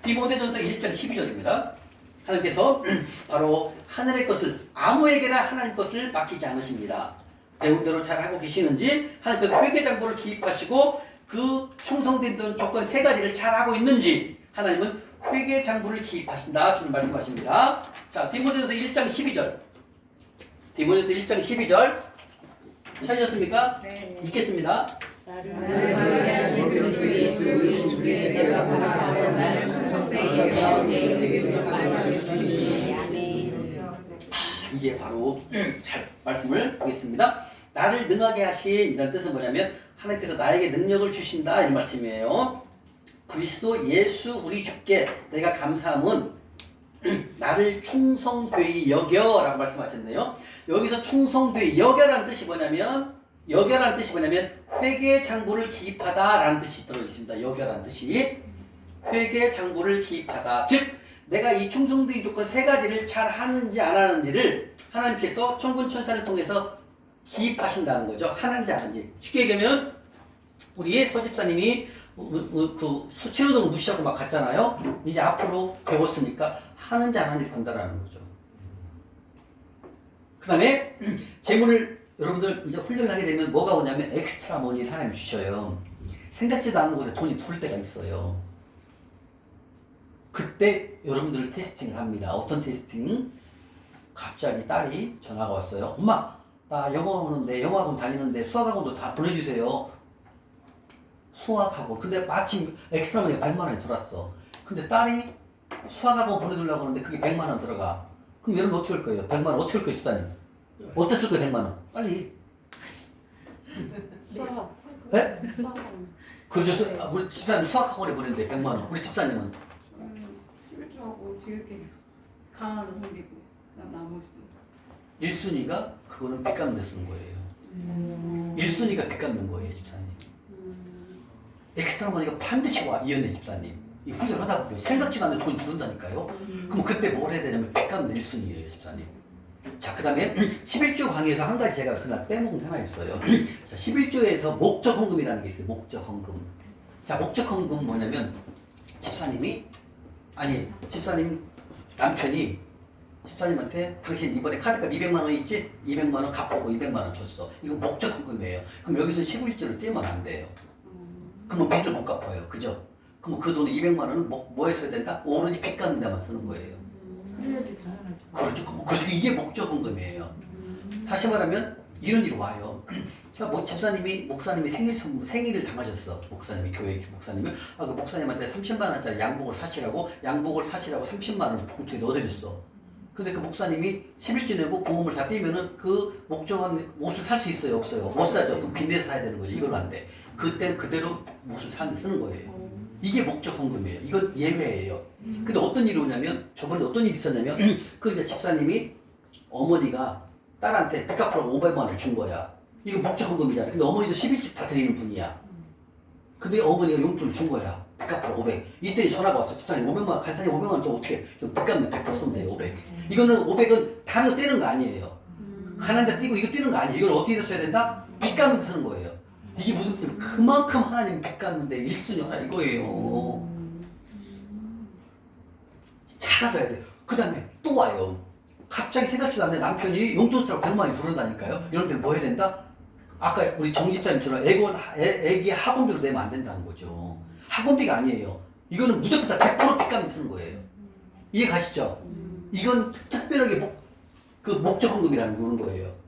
A: 디모데전서 1장 12절입니다. 하나님께서 바로 하늘의 것을 아무에게나 하나님 것을 맡기지 않으십니다. 배운 대로 잘 하고 계시는지, 하나님께서 회개장구를 기입하시고 그 충성된 조건 세 가지를 잘 하고 있는지 하나님은 회개장구를 기입하신다 주님 말씀하십니다. 자, 디모데전서 1장 12절. 디모데전서 1장 12절. 찾으셨습니까?
B: 네.
A: 읽겠습니다.
E: 나를 위하게 하신 그리스도 예수 우리 주께 내가 감사하고 나를 충성되이 여겨 내 증인을 받으시니 아멘.
A: 이게 바로 잘 말씀을 하겠습니다. 나를 능하게 하신 이란 뜻은 뭐냐면 하나님께서 나에게 능력을 주신다 이 말씀이에요. 그리스도 예수 우리 주께 내가 감사함은 나를 충성되이 여겨라고 말씀하셨네요. 여기서 충성되이 여겨라는 뜻이 뭐냐면 회개 장부를 기입하다라는 뜻이 들어있습니다. 여겨라는 뜻이 회개 장부를 기입하다. 즉 내가 이 충성되이 조건 세 가지를 잘 하는지 안 하는지를 하나님께서 천군천사를 통해서 기입하신다는 거죠. 하는지 안 하는지. 쉽게 얘기하면 우리 서집사님이 그 신호등을 무시하고 막 갔잖아요. 이제 앞으로 배웠으니까 하는지 안 하는지 본다라는 거죠. 그 다음에 재물을 여러분들 이제 훈련을 하게 되면 뭐가 오냐면 엑스트라 머니를 하나님 주셔요. 생각지도 않는 곳에 돈이 들 때가 있어요. 그때 여러분들 테스팅을 합니다. 어떤 테스팅? 갑자기 딸이 전화가 왔어요. 엄마, 나 영어 오는데 영어학원 다니는데 수학학원도 다 보내주세요. 수학학원. 근데 마침 엑스트라 머니가 100만 원이 들어왔어. 근데 딸이 수학학원 보내주려고 하는데 그게 100만 원 들어가. 그럼 여러분 어떻게 할 거예요? 100만 원 어떻게 할 거예요, 집사님? 어떻게 쓸 거예요, 100만 원? 빨리.
E: 수학.
A: 네?
E: 수학하는.
A: 그죠? 우리 집사님 수학학원에 보냈는데 100만 원. 우리 집사님은
C: 11조하고 지극히 가난하다 섬기고 그다음 나머지도
A: 1순위가 그거는 빚 갚는 데 쓰는 거예요. 1순위가 빚 갚는 거예요, 집사님. 엑스트라 머니가 반드시 와, 이현대 집사님. 이 훈련하다 보면 생각지도 않는 돈이 들어온다니까요. 그럼 그때 뭘 해야 되냐면 빚 갚는 1순위예요, 집사님. 자, 그 다음에 11조 강의에서 한 가지 제가 그날 빼먹은 게 하나 있어요. 자, 11조에서 목적 헌금이라는 게 있어요. 목적 헌금. 자, 목적 헌금 뭐냐면 집사님 남편이 집사님한테 당신 이번에 카드값 200만 원 있지? 200만 원 갚고 200만 원 줬어. 이거 목적 헌금이에요. 그럼 여기서 11조를 떼면 안 돼요. 그러면 빚을 못 갚아요. 그죠? 그럼 그 돈 200만 원은 뭐에 써야 된다? 오로지 빚 갚는 데만 쓰는 거예요.
B: 그래야지 당연하지.
A: 그렇죠. 그래서 이게 목적 헌금이에요. 다시 말하면 이런 일이 와요. 그러니까 뭐 집사님이 목사님이 생일을 당하셨어. 목사님이 교회 목사님이 그 목사님한테 30만 원짜리 양복을 사시라고 30만 원 봉투에 넣어드렸어. 근데 그 목사님이 11주 내고 보험을 다 떼면은 그 목적한 옷을 살 수 있어요, 없어요? 못 사죠. 그럼 빚내서 사야 되는 거죠. 이걸로 안 돼. 그때 그대로 옷을 사는데 쓰는 거예요. 이게 목적 헌금이에요. 이건 예외예요. 근데 어떤 일이 오냐면 저번에 어떤 일이 있었냐면 그 이제 집사님이 어머니가 딸한테 빚 갚으라고 500만 원을 준 거야. 이거 목적 헌금이잖아. 근데 어머니도 11주 다 드리는 분이야. 근데 어머니가 용돈을 준 거야. 빚 갚으라고 500. 이때 전화가 왔어. 집사님 500만 원, 간사님 500만 원 좀 어떻게 빚 갚는 100% 쓰면 돼요. 500. 이거는 500은 다른 거 떼는 거 아니에요. 가난자 떼고 이거 떼는 거 아니에요. 이걸 어디에 써야 된다? 빚 갚는 데 쓰는 거예요. 이게 무슨 뜻이에요? 그만큼 하나님 빚 갚는데 1순위가 이거예요. 잘 알아야 돼요. 그 다음에 또 와요. 갑자기 생각지도 않는데 남편이 용돈 쓰라고 100만 원이 들어온다니까요. 이런 데는 뭐 해야 된다? 아까 우리 정 집사님처럼 애기 학원비로 내면 안 된다는 거죠. 학원비가 아니에요. 이거는 무조건 다 100% 빚 갚는 쓰는 거예요. 이해 가시죠? 이건 특별하게 그 목적헌금이라는 거예요.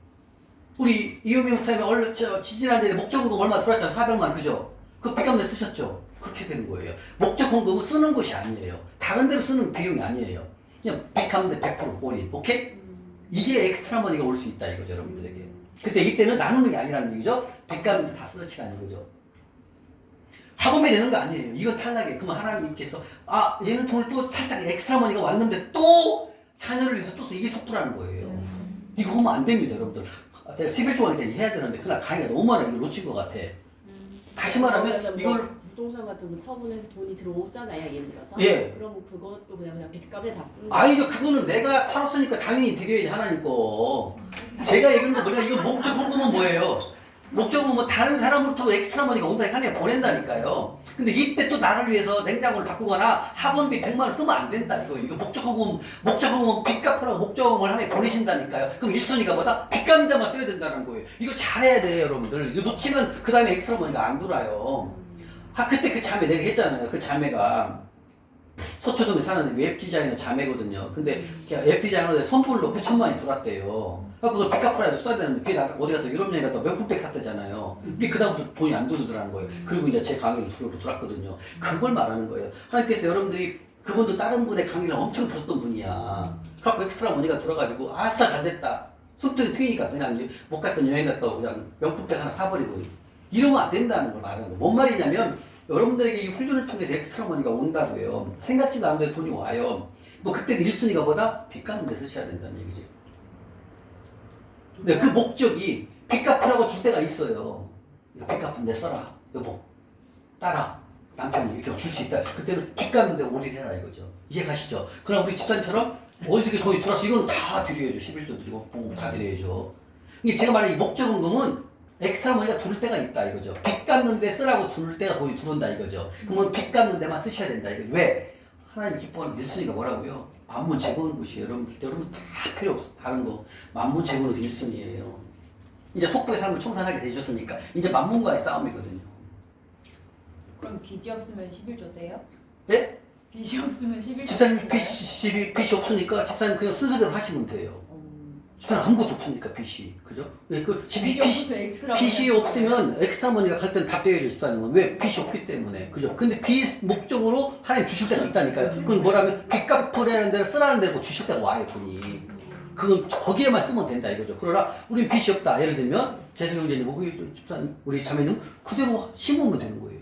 A: 우리 이효미 목사님이 지지난달에 목적헌금 얼마 들어왔잖아요. 400만 그죠? 그 빚 갚는 데 쓰셨죠? 그렇게 되는 거예요. 목적헌금은 쓰는 것이 아니에요. 다른 데로 쓰는 비용이 아니에요. 그냥 빚 갚는 데 100% 올인. 오케이? 이게 엑스트라 머니가 올 수 있다 이거죠, 여러분들에게. 근데 이때는 나누는 게 아니라는 얘기죠. 빚 갚는 데 다 쓰러치라는 거죠. 학원비 내는 거 아니에요. 이건 탈락이에요. 그러면 하나님께서 얘는 돈을 또 살짝 엑스트라 머니가 왔는데 또 자녀를 위해서 또 이게 속도라는 거예요. 이거 하면 안 됩니다, 여러분들. 제가 11조 하니까 해야 되는데 그날 강의가 너무 많아. 이거 놓친 것 같아. 다시 말하면 이걸
E: 부동산 같은 거 처분해서 돈이 들어오잖아요, 예를 들어서.
A: 예.
E: 그러면 그것도 그냥 빚값에 다 쓰는
A: 아니죠. 그거는 내가 팔았으니까 당연히 드려야지 하나님 거. 제가 얘기하는 거 뭐냐? 이거 목적 헌금은 뭐예요? 목적 헌금은 다른 사람으로부터 엑스트라 머니가 온다니까 하나님 보낸다니까요. 근데 이때 또 나를 위해서 냉장고를 바꾸거나 학원비 100만 원 쓰면 안 된다 이거. 이거 목적 헌금은 빚 갚으라고 목적 헌금을 하나님 보내신다니까요. 그럼 1순위가 뭐다? 빚 갚는 데만 써야 된다는 거예요. 이거 잘해야 돼요, 여러분들. 이거 놓치면 그 다음에 엑스트라 머니가 안 돌아요. 그때 그 자매 내가 했잖아요. 그 자매가 서초동에 사는 웹 디자이너 자매거든요. 근데 웹 디자이너에 선불로 8천만 원이 들어왔대요. 그걸 빚갚으라도 써야 되는데 그게 어디 갔다 유럽 여행 갔다 명품백 샀대잖아요. 근데 그다음부터 돈이 안 들어오더라는 거예요. 그리고 이제 제 강의를 들어왔거든요. 그걸 말하는 거예요. 하나님께서 여러분들이 그분도 다른 분의 강의를 엄청 들었던 분이야. 그래갖고 엑스트라 머니가 들어가지고 아싸 잘됐다. 숨통이 트이니까 그냥 이제 못 갔던 여행 갔다 오고 그냥 명품백 하나 사버리고 이러면 안 된다는 걸 말하는 거예요. 뭔 말이냐면 여러분들에게 이 훈련을 통해서 엑스트라 머니가 온다고요. 생각지도 않는데 돈이 와요. 뭐 그때는 1순위가 뭐다? 빚 갚는 데 쓰셔야 된다는 얘기죠. 근데 그 목적이 빚 갚으라고 줄 때가 있어요. 빚 갚은 데 써라. 여보, 딸아, 남편이 이렇게 줄 수 있다. 그때는 빚 갚는 데 올인해라 이거죠. 이해 가시죠? 그럼 우리 집사님처럼 어디게 돈이 들어와서 이건 다 드려야죠. 11조 드리고 뭐 다 드려야죠. 이게 제가 말하는 이 목적은금은 엑스트라 머니가 들을 때가 있다 이거죠. 빚 갚는 데 쓰라고 줄 때가 돈이 들어온다 이거죠. 그러면 빚 갚는 데만 쓰셔야 된다 이거죠. 왜? 하나님이 기뻐하는 1순위가 뭐라고요? 만문 재고는 것이에요. 여러분 다 필요 없어. 다른 거. 만문 재고는 1순위예요. 이제 속도의 삶을 청산하게 되셨으니까 이제 만문과의 싸움이거든요.
E: 그럼 빚이 없으면 11조 돼요?
A: 네?
E: 빚이 없으면 11조
A: 집사님 빚이 없으니까 집사님 그냥 순서대로 하시면 돼요. 집사님 아무것도 없으니까 빚이. 그죠? 그
E: 빚이 없어서 엑스트라
A: 빚이 없으면 엑스트라 머니가 갈 때는 다 떼야죠, 집사님은. 왜? 빚이 없기 때문에. 그죠? 근데 빚 목적으로 하나님 주실 때가 있다니까요. 그건 뭐라면 빚 갚으라는 데로 쓰라는 데로 주실 때가 와요, 돈이. 그건 거기에만 쓰면 된다 이거죠. 그러나 우린 빚이 없다. 예를 들면 재수 형제님 보고 집사님 우리 자매님 그대로 심으면 되는 거예요.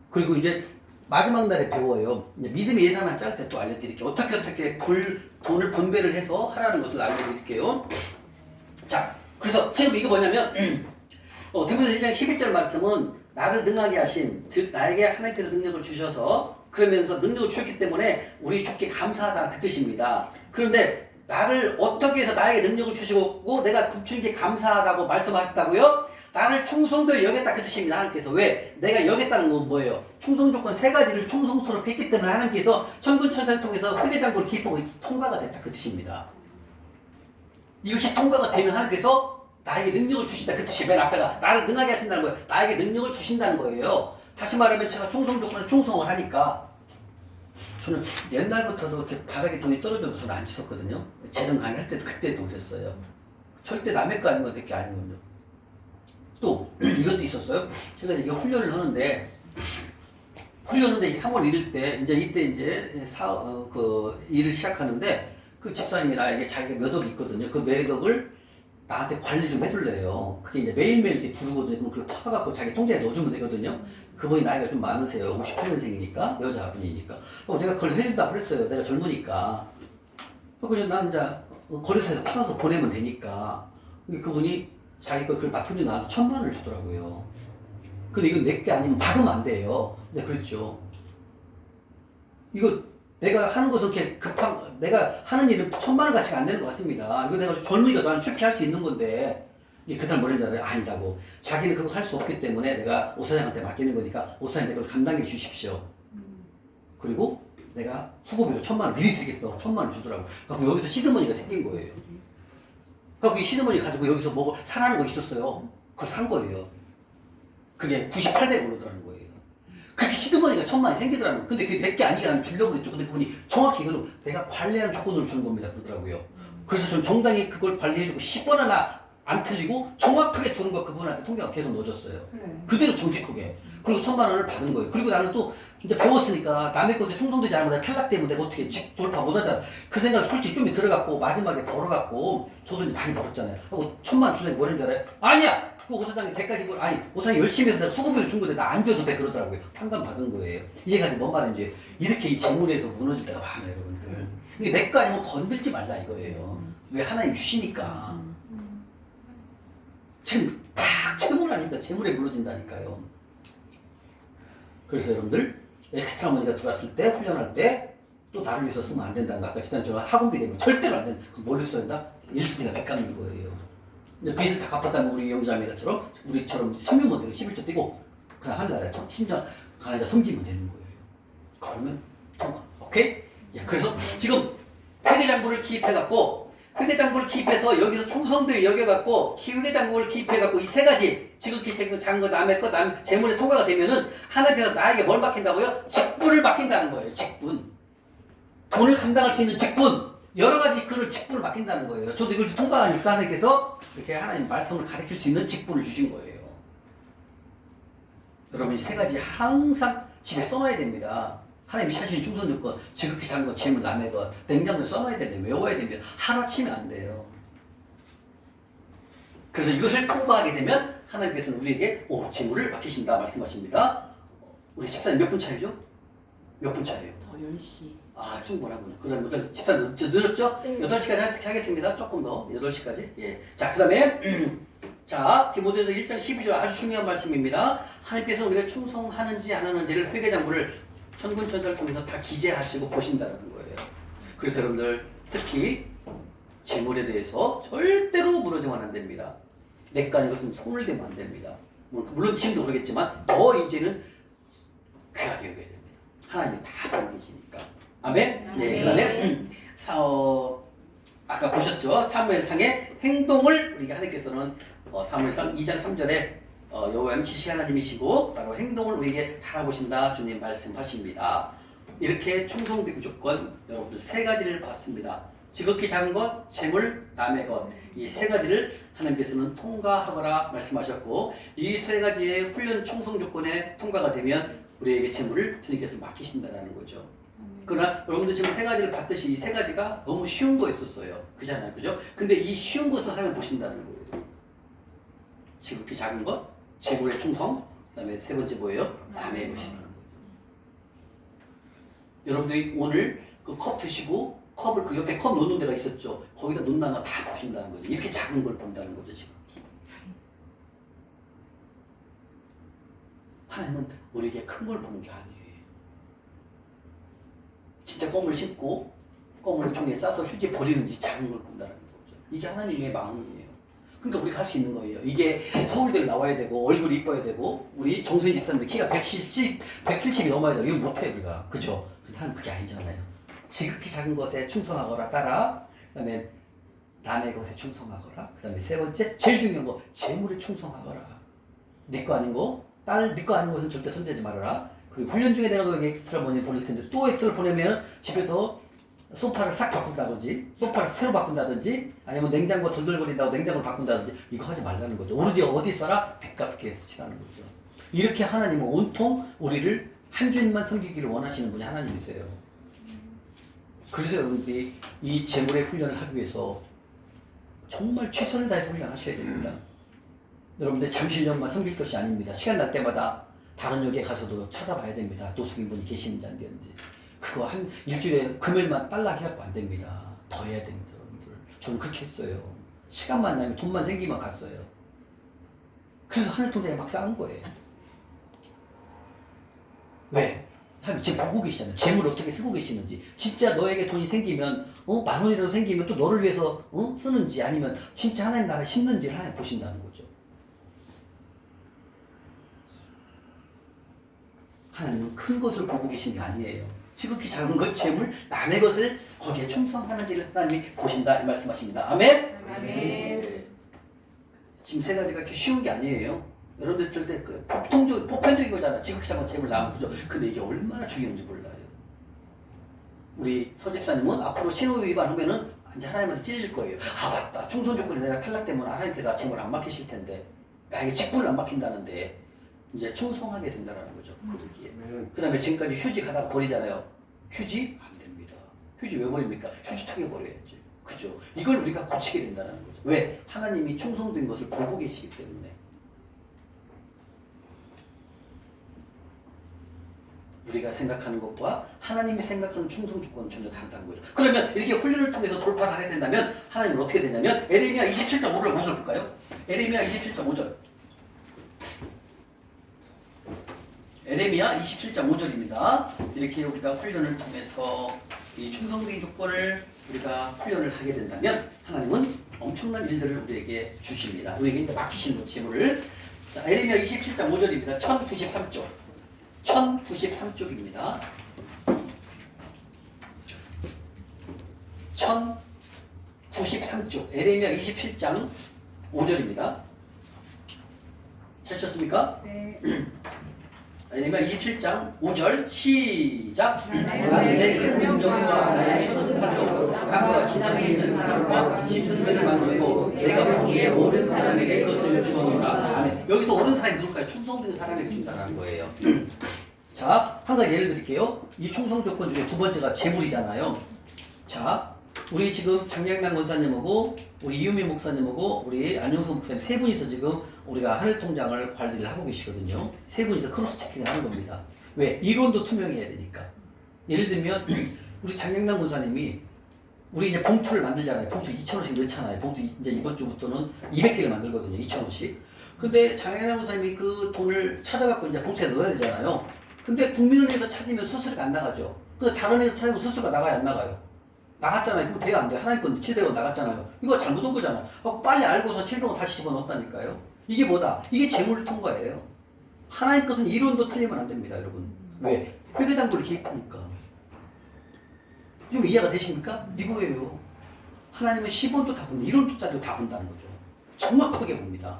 A: 그리고 이제 마지막 날에 배워요. 이제 믿음의 예산만 짤 때 또 알려드릴게요. 어떻게 돈을 분배를 해서 하라는 것을 알려드릴게요. 자, 그래서 지금 이거 뭐냐면 디모데 1장 11절 말씀은 나를 능하게 하신 즉 나에게 하나님께서 능력을 주셔서 그러면서 능력을 주셨기 때문에 우리 주께 감사하다는 그 뜻입니다. 그런데 나를 어떻게 해서 나에게 능력을 주시고 내가 그 주님께 감사하다고 말씀하셨다고요? 나를 충성도에 여겼다 그 뜻입니다. 하나님께서. 왜? 내가 여겼다는 건 뭐예요? 충성 조건 세 가지를 충성스럽게 했기 때문에 하나님께서 천군 천사를 통해서 회개장구를 기입하고 통과가 됐다 그 뜻입니다. 이것이 통과가 되면 하나님께서 나에게 능력을 주신다 그 뜻이 맨 앞에가 나를 능하게 하신다는 거예요. 나에게 능력을 주신다는 거예요. 다시 말하면 제가 충성 조건을 충성을 하니까 저는 옛날부터도 이렇게 바닥에 돈이 떨어져도 저는 안 주웠거든요. 재정 강의할 때도 그때도 그랬어요. 절대 남의 거 아닌 건 내게 아니거든요. 또 이것도 있었어요. 제가 이게 훈련을 하는데 3월 1일 때 이때 일을 시작하는데 그 집사님이 나에게 자기가 몇 억이 있거든요. 그 몇 억을 나한테 관리 좀 해줄래요. 그게 이제 매일매일 이렇게 두르거든요. 그럼 그걸 팔아갖고 자기 통장에 넣어주면 되거든요. 그분이 나이가 좀 많으세요. 58년생이니까 여자분이니까. 내가 그걸 해준다 그랬어요. 내가 젊으니까. 그래서 나는 이제 거래소에서 팔아서 보내면 되니까. 그분이 자기 거 그걸 맡겨주고 나한테 1,000만 원을 주더라고요. 근데 이건 내게 아니면 받으면 안 돼요. 근데 그랬죠. 이거 내가 하는 것은 이렇게 내가 하는 일은 1,000만 원 가치가 안 되는 것 같습니다. 이거 내가 젊으니까 나는 쉽게 할 수 있는 건데, 그 사람 뭐라는 줄 알아요? 아니라고. 자기는 그거 할 수 없기 때문에 내가 오사장한테 맡기는 거니까 오사장이 그걸 감당해 주십시오. 그리고 내가 수고비로 1,000만 원 미리 드리겠다고 1,000만 원 주더라고. 그럼 여기서 시드머니가 생긴 거예요. 그래서 이 시드머니 가지고 여기서 뭐 사라는 거 있었어요. 그걸 산 거예요. 그게 98대가 오르더라는 거예요. 그렇게 시드머니가 1,000만 원이 생기더라는 거예요. 근데 그게 내게 아니게 주려고 그랬죠. 근데 그분이 정확히 이거는 내가 관리하는 조건으로 주는 겁니다. 그러더라고요. 그래서 저는 정당히 그걸 관리해주고 10번 하나 안 틀리고 정확하게 두는 거 그분한테 통계가 계속 넣어줬어요.
B: 그래.
A: 그대로 정직하게. 그리고 1,000만 원을 받은 거예요. 그리고 나는 또 이제 배웠으니까 남의 것에 충성되지 않으면 내가 탈락되면 내가 어떻게 돌파 못하잖아. 그 생각이 솔직히 좀 들어갔고 마지막에 벌어갖고 저도 이제 많이 벌었잖아요. 하고 1,000만 원 주려고 뭐랬는지 알아요? 아니야! 그 오사장이 대까지 뭘 아니 오사장이 열심히 해서 내가 수고비를 준 건데 나 안 줘도 돼 그러더라고요. 탕감 받은 거예요. 이해가 돼. 뭔 말인지. 이렇게 이 재물에서 무너질 때가 많아요 여러분들. 근데 내 거 아니면 건들지 말라 이거예요. 왜 하나님 주시니까. 지금 딱 재물 아닙니까? 재물에 무너진다니까요. 그래서 여러분들 엑스트라 머니가 들어왔을 때 훈련할 때 또 나를 위해서 쓰면 안 된다는 거 아까 집사님처럼 학원비 되면 절대로 안 된다. 그럼 뭘로 써야 된다? 1순위가 빚 갚는 거예요. 이제 빚을 다 갚았다면 우리 영자매가처럼 우리처럼 선민 모델을 11조 떼고 그냥 하늘나라에 심지어 가나다 섬기면 되는 거예요. 그러면 통과. 오케이? 야, 그래서 지금 회계장부를 기입해갖고 회계장부를 기입해서 여기서 충성도에 여겨갖고 회계장부를 기입해갖고 이 세 가지 지극히 작은 거 남의 거 재물에 통과가 되면은 하나님께서 나에게 뭘 맡긴다고요? 직분을 맡긴다는 거예요. 직분. 돈을 감당할 수 있는 직분. 여러 가지 그런 직분을 맡긴다는 거예요. 저도 이걸 통과하니까 하나님께서 이렇게 하나님 말씀을 가르칠 수 있는 직분을 주신 거예요. 여러분 이 세 가지 항상 집에 써놔야 됩니다. 하나님이 하시는 충성 조건, 지극히 작은 것, 재물, 남의 것, 냉장고에 써놔야 됩니다. 외워야 됩니다. 하루아침에 안 돼요. 그래서 이것을 통과하게 되면 하나님께서는 우리에게 재물을 맡기신다 말씀하십니다. 우리 집사님 몇 분 차이죠? 몇 분 차이에요?
B: 10시.
A: 아, 충분하군요. 그 다음에 집사님 늘었죠?
E: 네.
A: 8시까지 하겠습니다. 조금 더. 8시까지. 예. 자, 그 다음에 자, 디모데후서 1장 12절 아주 중요한 말씀입니다. 하나님께서 우리가 충성하는지 안 하는지를 회계장부를 천군천사를 통해서 다 기재하시고 보신다는 거예요. 그래서 여러분들 특히 재물에 대해서 절대로 무너지면 안 됩니다. 내거 아닌 것은 손을 대면 안 됩니다. 물론 지금도 그러겠지만 더 이제는 귀하게 여겨야 됩니다. 하나님이 다 보고 계시니까. 아멘? 네, 그 다음에 아까 보셨죠? 사무엘상의 행동을 우리가 하나님께서는 사무엘상 2장 3절에 여호와는 지시 하나님이시고 바로 행동을 우리에게 달아보신다 주님 말씀하십니다. 이렇게 충성되기 조건 여러분들 세 가지를 봤습니다. 지극히 작은 것, 재물, 남의 것 이 세 가지를 하나님께서는 통과하거라 말씀하셨고 이 세 가지의 훈련 충성 조건에 통과가 되면 우리에게 재물을 주님께서 맡기신다는 거죠. 그러나 여러분들 지금 세 가지를 봤듯이 이 세 가지가 너무 쉬운 거였었어요. 그잖아요. 그죠? 근데 이 쉬운 것을 하나님 보신다는 거예요. 지극히 작은 것, 재물의 충성, 그 다음에 세 번째 뭐예요? 남의 것이라는 거예요. 여러분들이 오늘 그 컵 드시고 컵을 그 옆에 컵 놓는 데가 있었죠. 거기다 놓는 거 다 보신다는 거죠. 이렇게 작은 걸 본다는 거죠. 지금. 하나님은 우리에게 큰 걸 보는 게 아니에요. 진짜 껌을 씹고 껌을 종이에 싸서 휴지에 버리는지 작은 걸 본다는 거죠. 이게 하나님의 마음이에요. 그러니까 우리가 할 수 있는 거예요. 이게 서울대를 나와야 되고 얼굴이 이뻐야 되고 우리 정수인 집사님들 키가 170이 넘어야 돼요. 이건 못해요 우리가. 그죠? 근데 하나님 그게 아니잖아요. 지극히 작은 것에 충성하거라 따라 그 다음에 남의 것에 충성하거라 그 다음에 세 번째 제일 중요한 거 재물에 충성하거라. 네 거 아닌 거 네 거 아닌 것은 절대 손대지 말아라. 그리고 훈련 중에 내가 너에게 엑스트라 머니 보낼 텐데 또 엑스트라 보내면 집에서 소파를 싹 바꾼다든지 소파를 새로 바꾼다든지 아니면 냉장고 덜덜거린다고 냉장고를 바꾼다든지 이거 하지 말라는 거죠. 오로지 어디 써라? 백값게 쓰시라는 거죠. 이렇게 하나님은 온통 우리를 한 주인만 섬기기를 원하시는 분이 하나님이세요. 그래서 여러분들이 이 재물의 훈련을 하기 위해서 정말 최선을 다해서 훈련하셔야 됩니다. 여러분들 잠실년만 섬길 것이 아닙니다. 시간 날 때마다 다른 역에 가서도 찾아봐야 됩니다. 노숙인분이 계시는지 안 되는지. 그거 한 일주일에 금요일만 딸락 해갖고 안 됩니다. 더 해야 됩니다, 여러분들. 저는 그렇게 했어요. 시간만 나면 돈만 생기면 갔어요. 그래서 하늘통장에 막 쌓은 거예요. 왜? 하나님 지금 보고 계시잖아요. 재물을 어떻게 쓰고 계시는지. 진짜 너에게 돈이 생기면 10,000원이라도 생기면 또 너를 위해서 쓰는지 아니면 진짜 하나님 나라에 심는지를 하나님 보신다는 거죠. 하나님은 큰 것을 보고 계신 게 아니에요. 지극히 작은 것, 재물, 남의 것을 거기에 충성하는지를 하나님이 보신다 이 말씀하십니다. 아멘?
E: 아멘.
A: 지금 세 가지가 이렇게 쉬운 게 아니에요. 여러분들 절대 그 보편적인 거잖아. 지극히 작은 재물, 남의 구조. 근데 이게 얼마나 중요한지 몰라요. 우리 서집사님은 앞으로 신호 위반하면은 이제 하나님한테 찔릴 거예요. 아 맞다. 충성 조건에 내가 탈락되면 하나님께서 재물 안 맡기실 텐데 나에게 직분을 안 맡긴다는데 이제 충성하게 된다는 거죠. 그러기에. 그 다음에 지금까지 휴지 가다가 버리잖아요. 휴지 안 됩니다. 휴지 왜 버립니까? 휴지통에 버려야지. 그죠? 이걸 우리가 고치게 된다는 거죠. 왜? 하나님이 충성된 것을 보고 계시기 때문에. 우리가 생각하는 것과 하나님이 생각하는 충성 조건은 전혀 다르다는 거죠. 그러면 이렇게 훈련을 통해서 돌파를 하게 된다면 하나님은 어떻게 되냐면 에레미야 27.5절 볼까요? 에레미야 27.5절. 에레미야 27.5절입니다. 이렇게 우리가 훈련을 통해서 이 충성된 조건을 우리가 훈련을 하게 된다면 하나님은 엄청난 일들을 우리에게 주십니다. 우리에게 이제 맡기시는 재물을. 자, 에레미야 27.5절입니다. 1093쪽. 1093쪽입니다. 1093 3쪽 에레미야 27장 5절입니다. 찾으셨습니까?
C: 네.
A: 에레미야 27장 5절 시작.
C: 네.
A: 나는 내 긍정과 나의 천사팔로 나무가 지상에 있는 사람과 짐승들을 만들고 내가 보기에 옳은 사람에게 그것을 주었노라. 아멘. 여기서 옳은 사람이 누굴까요? 충성된 사람에게 준다는 거예요. 자, 한 가지 예를 드릴게요. 이 충성 조건 중에 두 번째가 재물이잖아요. 자, 우리 지금 장량남 권사님하고 우리 이유미 목사님하고 우리 안용수 목사님 세 분이서 지금 우리가 하늘통장을 관리를 하고 계시거든요. 세 분이서 크로스 체킹을 하는 겁니다. 왜? 이론도 투명해야 되니까. 예를 들면 우리 장량남 권사님이 우리 이제 봉투를 만들잖아요. 봉투 2,000원씩 넣잖아요. 봉투 이제 이번 주부터는 200개를 만들거든요. 2,000원씩. 근데 장량남 권사님이 그 돈을 찾아갖고 이제 봉투에 넣어야 되잖아요. 근데 국민은행에서 찾으면 수수료가 안 나가죠. 근데 다른 애에서 찾으면 수수료가 나가요, 안 나가요? 나갔잖아요. 그거 돼요, 안 돼요? 하나님 건 700원 나갔잖아요. 이거 잘못 온 거잖아요. 빨리 알고서 700원 다시 집어넣었다니까요. 이게 뭐다? 이게 재물 통과예요. 하나님 것은 이론도 틀리면 안 됩니다, 여러분. 왜? 회계장부를 기입하니까. 좀 이해가 되십니까? 이거예요. 하나님은 10원도 다 본다. 이론도 다 본다는 거죠. 정확하게 봅니다.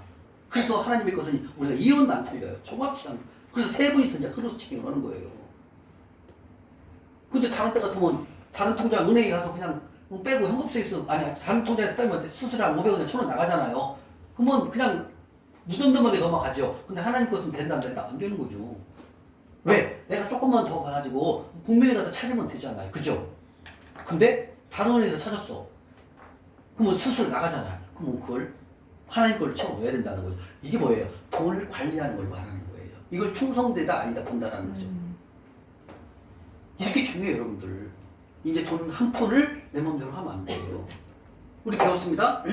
A: 그래서 하나님의 것은 우리가 이론도 안 틀려요. 정확히 한. 그래서 세 분이서 이제 크로스 체킹을 하는 거예요. 근데 다른 때 같으면 다른 통장 은행에 가서 그냥 빼고 현금수에서 아니 다른 통장에 빼면 수수료랑 500원, 1,000원 나가잖아요. 그러면 그냥 무덤덤하게 넘어가죠. 근데 하나님 것은 된다 안 된다 안 되는 거죠. 왜? 내가 조금만 더 가가지고 국민에 가서 찾으면 되잖아요. 그죠? 근데 다른 은행에서 찾았어. 그러면 수수료 나가잖아요. 그러면 그걸 하나님 걸 채워 넣어야 된다는 거죠. 이게 뭐예요? 돈을 관리하는 걸 말하는 거예요. 이걸 충성되다 아니다 본다라는 거죠. 이렇게 중요해요, 여러분들. 이제 돈 한 푼을 내 마음대로 하면 안 돼요. 우리 배웠습니다.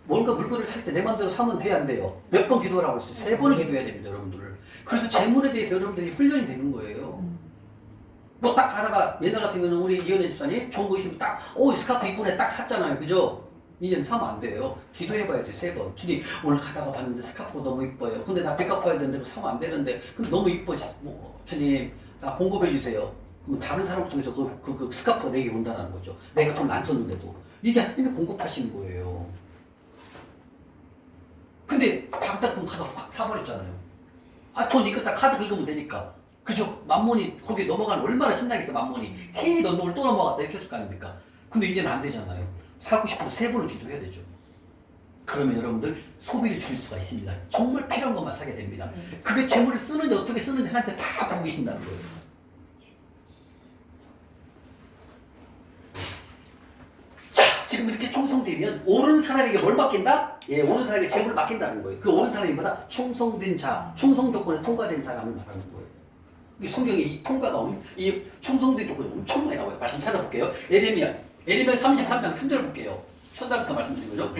A: 뭔가 물건을 살 때 내 마음대로 사면 돼야 안 돼요. 몇 번 기도하라고 했어요. 3번을 기도해야 됩니다, 여러분들. 그래서 재물에 대해서 여러분들이 훈련이 되는 거예요. 뭐 딱 가다가 옛날 같으면 우리 이현애 집사님 좋은 거 있으면 딱, 오, 스카프 이쁘네 딱 샀잖아요. 그죠? 이제는 사면 안 돼요. 기도해봐야 돼, 3번. 주님, 오늘 가다가 봤는데 스카프가 너무 이뻐요. 근데 나 빚 갚아야 되는데 사면 안 되는데, 근데 너무 이뻐. 뭐, 주님, 나 공급해주세요. 그럼 다른 사람을 통해서 그 스카프가 내게 온다는 거죠. 내가 돈을 안 썼는데도. 이게 하나님이 공급하시는 거예요. 근데 당당 카드 확 사버렸잖아요. 아, 돈 이거 딱 카드 긁으면 되니까. 그죠? 만몬이 거기에 넘어가면 얼마나 신나겠다, 만몬이. 헤이, 넌 오늘 또 넘어갔다. 이렇게 했을 거 아닙니까? 근데 이제는 안 되잖아요. 사고 싶어도 3번을 기도해야 되죠. 그러면 여러분들 소비를 줄일 수가 있습니다. 정말 필요한 것만 사게 됩니다. 그게 재물을 쓰는지 어떻게 쓰는지 하나님께 다 보고 계신다는 거예요. 지금 이렇게 충성되면 옳은 사람에게 뭘 맡긴다? 예, 옳은 사람에게 재물을 맡긴다는 거예요. 그 옳은 사람이 뭐다? 충성된 자, 충성 조건에 통과된 사람을 말하는 거예요. 이 성경에 이 통과가, 이 충성된 조건이 엄청 많이 나와요. 말씀 찾아볼게요. 에레미야 33장 3절 볼게요. 첫날부터 말씀드린 거죠.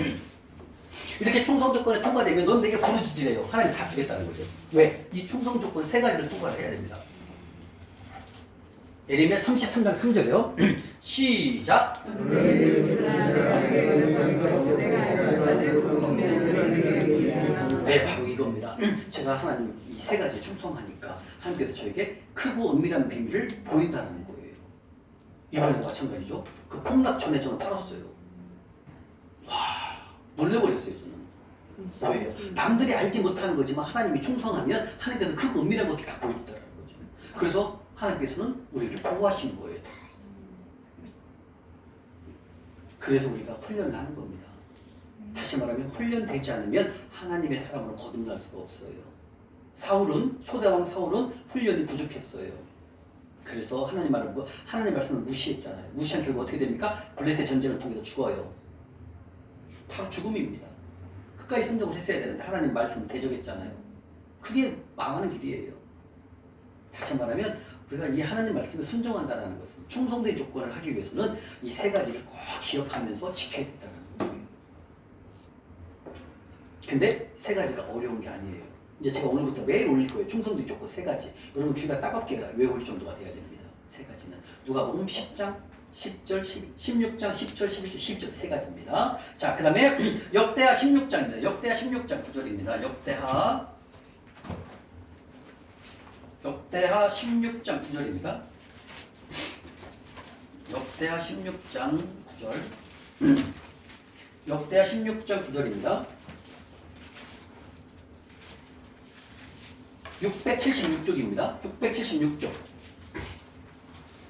A: 이렇게 충성 조건에 통과되면 넌 내게 부르짖으래요. 하나님 다 주겠다는 거죠. 왜? 이 충성 조건 3가지를 통과를 해야 됩니다. 에레미야 33장 3절이요. 시작. 네, 바로 이겁니다. 제가 하나님 이 3가지 충성하니까 하나님께서 저에게 크고 은밀한 비밀을 보인다는 거예요. 이번에도 마찬가지죠. 그 폭락 전에 저는 팔았어요. 와, 놀래버렸어요, 저는. 뭐예요? 남들이 알지 못하는 거지만 하나님이 충성하면 하나님께서 크고 은밀한 것을 다 보여주더라는 거죠. 그래서 하나님께서는 우리를 보호하시는 거예요. 그래서 우리가 훈련을 하는 겁니다. 다시 말하면 훈련되지 않으면 하나님의 사람으로 거듭날 수가 없어요. 초대왕 사울은 훈련이 부족했어요. 그래서 하나님 말씀을 무시했잖아요. 무시한 결과 어떻게 됩니까? 블레셋 전쟁을 통해서 죽어요. 바로 죽음입니다. 끝까지 순종을 했어야 되는데 하나님 말씀을 대적했잖아요. 그게 망하는 길이에요. 다시 말하면 우리가 이 하나님 말씀에 순종한다는 것은 충성된 조건을 하기 위해서는 이 3가지를 꼭 기억하면서 지켜야 된다는 거예요. 근데 3가지가 어려운 게 아니에요. 이제 제가 오늘부터 매일 올릴 거예요. 충성된 조건 3가지. 여러분 귀가 따갑게 외울 정도가 돼야 됩니다. 3가지는 누가복음 10장, 10절, 16장, 10절, 11절, 12절 3가지입니다. 자, 그 다음에 역대하 16장입니다. 역대하 16장 9절입니다. 역대하 16장 9절입니다. 역대하 16장 9절. 역대하 16장 9절입니다. 676쪽입니다. 676쪽.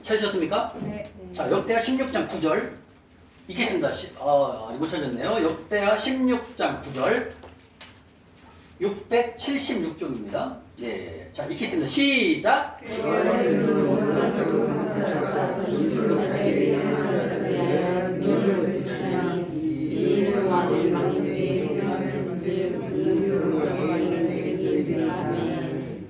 A: 찾으셨습니까?
C: 네.
A: 자, 역대하 16장 9절. 읽겠습니다. 못 찾았네요. 역대하 16장 9절. 676쪽입니다. 예. 자, 읽겠습니다. 시작.